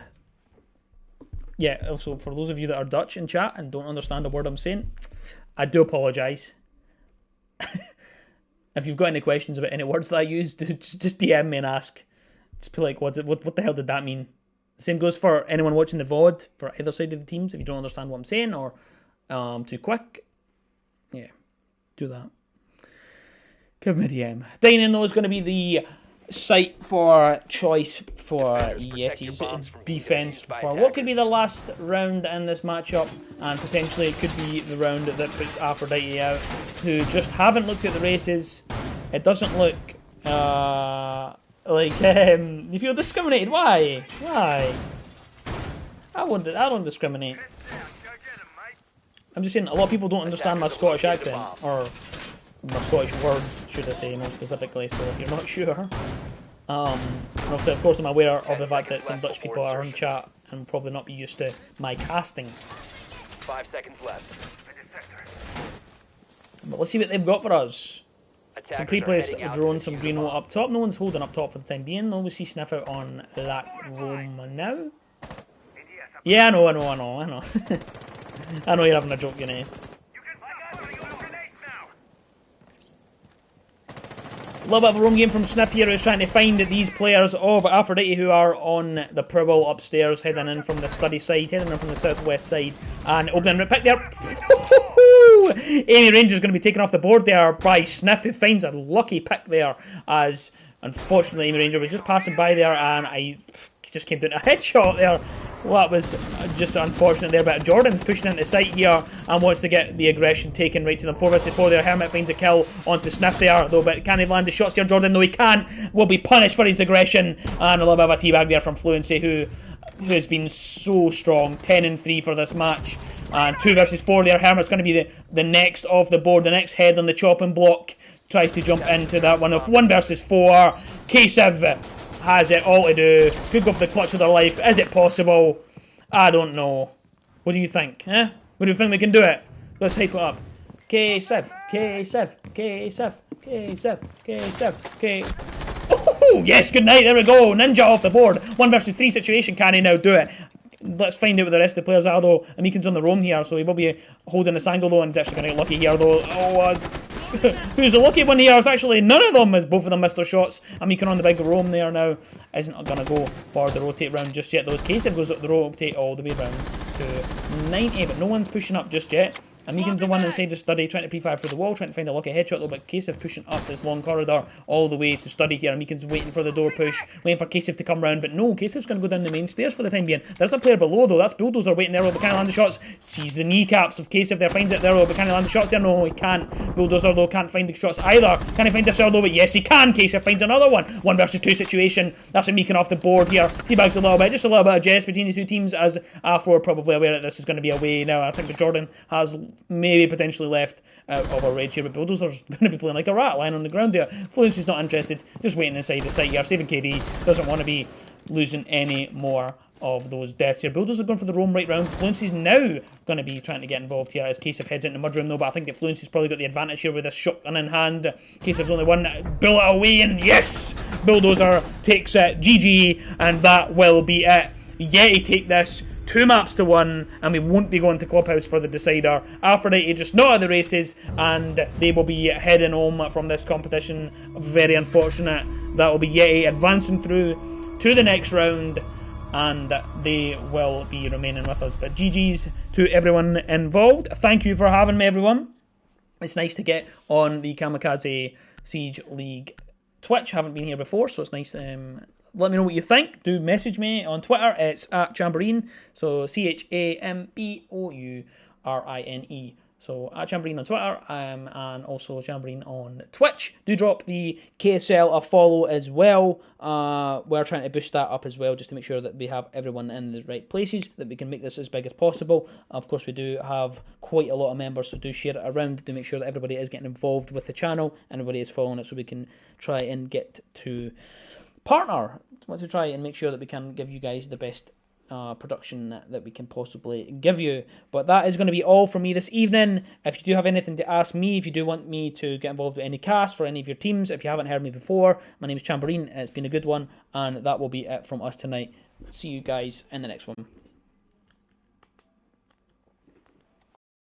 Speaker 1: Yeah, also for those of you that are Dutch in chat and don't understand a word I'm saying, I do apologise. If you've got any questions about any words that I use, just DM me and ask. Just be like, what the hell did that mean? Same goes for anyone watching the VOD for either side of the teams. If you don't understand what I'm saying or too quick, yeah, do that. Give me a DM. Dining though is going to be the site for choice for Yeti's defense for what could be the last round in this matchup, and potentially it could be the round that puts Aphrodite out, who just haven't looked at the races. It doesn't look like you feel discriminated. Why? I don't discriminate. I'm just saying a lot of people don't understand my Scottish accent, or my Scottish words, should I say, more specifically, so if you're not sure. Obviously, of course, I'm aware of the fact that some Dutch people are in chat and probably not be used to my casting.
Speaker 2: 5 seconds left.
Speaker 1: But let's see what they've got for us.
Speaker 2: Attackers
Speaker 1: Some pre-plays
Speaker 2: are heading out
Speaker 1: drone,
Speaker 2: to
Speaker 1: some
Speaker 2: defuse
Speaker 1: green
Speaker 2: the bomb.
Speaker 1: up top. No one's holding up top for the time being. No, we see Sniff out on that room now. Yeah, I know. I know you're having a joke, you know. A little bit of a roam game from Sniff here, who's trying to find these players of Aphrodite who are on the Prowl upstairs, heading in from the study side, heading in from the southwest side, and opening a pick there. Amy Ranger's going to be taken off the board there by Sniff, who finds a lucky pick there, as unfortunately Amy Ranger was just passing by there, and I just came down to a headshot there. Well, that was just unfortunate there, but Jordan's pushing into sight here and wants to get the aggression taken right to them. 4 vs 4 there. Hermit finds a kill onto Sniff there, though, but can he land the shots there? Jordan, no, he can't. Will be punished for his aggression, and a little bit of a teabag there from Fluency, who has been so strong. 10-3 for this match. And 2 vs 4 there. Hermit's going to be the next off the board, the next head on the chopping block. Tries to jump into that one of 1 vs 4. KSL has it all to do. Could go for the clutch of their life. Is it possible? I don't know. What do you think? What do you think they can do it? Let's hype it up. KSL. Oh, yes, good night. There we go. Ninja off the board. 1 vs 3 situation. Can he now do it? Let's find out what the rest of the players are, though. Amiken's on the roam here, so he will be holding this angle, though, and he's actually going to get lucky here, though. Who's the lucky one here? It's actually none of them, as both of them missed their shots. Amiken on the big roam there now isn't going to go for the rotate round just yet, though. KSL goes up the rotate all the way round to 90, but no one's pushing up just yet. Amiken's the one inside the study, trying to pre-fire through the wall, trying to find a lucky headshot, though, but KSL pushing up this long corridor all the way to study here. Amiken's waiting for the door push, waiting for KSL to come round, but no, KSL's going to go down the main stairs for the time being. There's a player below, though. That's Bulldozer waiting there, but can he land the shots? Sees the kneecaps of KSL there, finds it there, but can he land the shots there? No, he can't. Bulldozer, though, can't find the shots either. Can he find the cell, though? But yes, he can. KSL finds another one. 1 vs 2 situation. That's Amiken off the board here. Teabags a little bit, just a little bit of jest between the two teams, as Afro are probably aware that this is going to be away now. I think that Jordan has maybe potentially left out of a rage here, but Bulldozer's going to be playing like a rat lying on the ground there. Fluency's not interested, just waiting inside the site here. Saving KD, doesn't want to be losing any more of those deaths here. Bulldozer going for the roam right round. Fluency's now going to be trying to get involved here as KSL heads into the mudroom, though, but I think that Fluency's probably got the advantage here with this shotgun in hand. KSL's only one bullet away, and yes! Bulldozer takes it. GG, and that will be it. YETI take this 2 maps to 1, and we won't be going to Clubhouse for the decider. Aphrodite just not at the races, and they will be heading home from this competition. Very unfortunate. That will be YETI advancing through to the next round, and they will be remaining with us. But GG's to everyone involved. Thank you for having me, everyone. It's nice to get on the Kamikaze Siege League Twitch. Haven't been here before, so it's nice. Let me know what you think. Do message me on Twitter. It's at Chamberine. So ChamBourine. So at Chamberine on Twitter, and also Chamberine on Twitch. Do drop the KSL a follow as well. We're trying to boost that up as well, just to make sure that we have everyone in the right places, that we can make this as big as possible. Of course, we do have quite a lot of members, so do share it around to make sure that everybody is getting involved with the channel, and everybody is following it, so we can try and get to partner to try and make sure that we can give you guys the best production that we can possibly give you. But that is going to be all from me this evening. If you do have anything to ask me, if you do want me to get involved with any cast for any of your teams, if you haven't heard me before, my name is Chamberine. It's been a good one, and that will be it from us tonight. See you guys in the next one.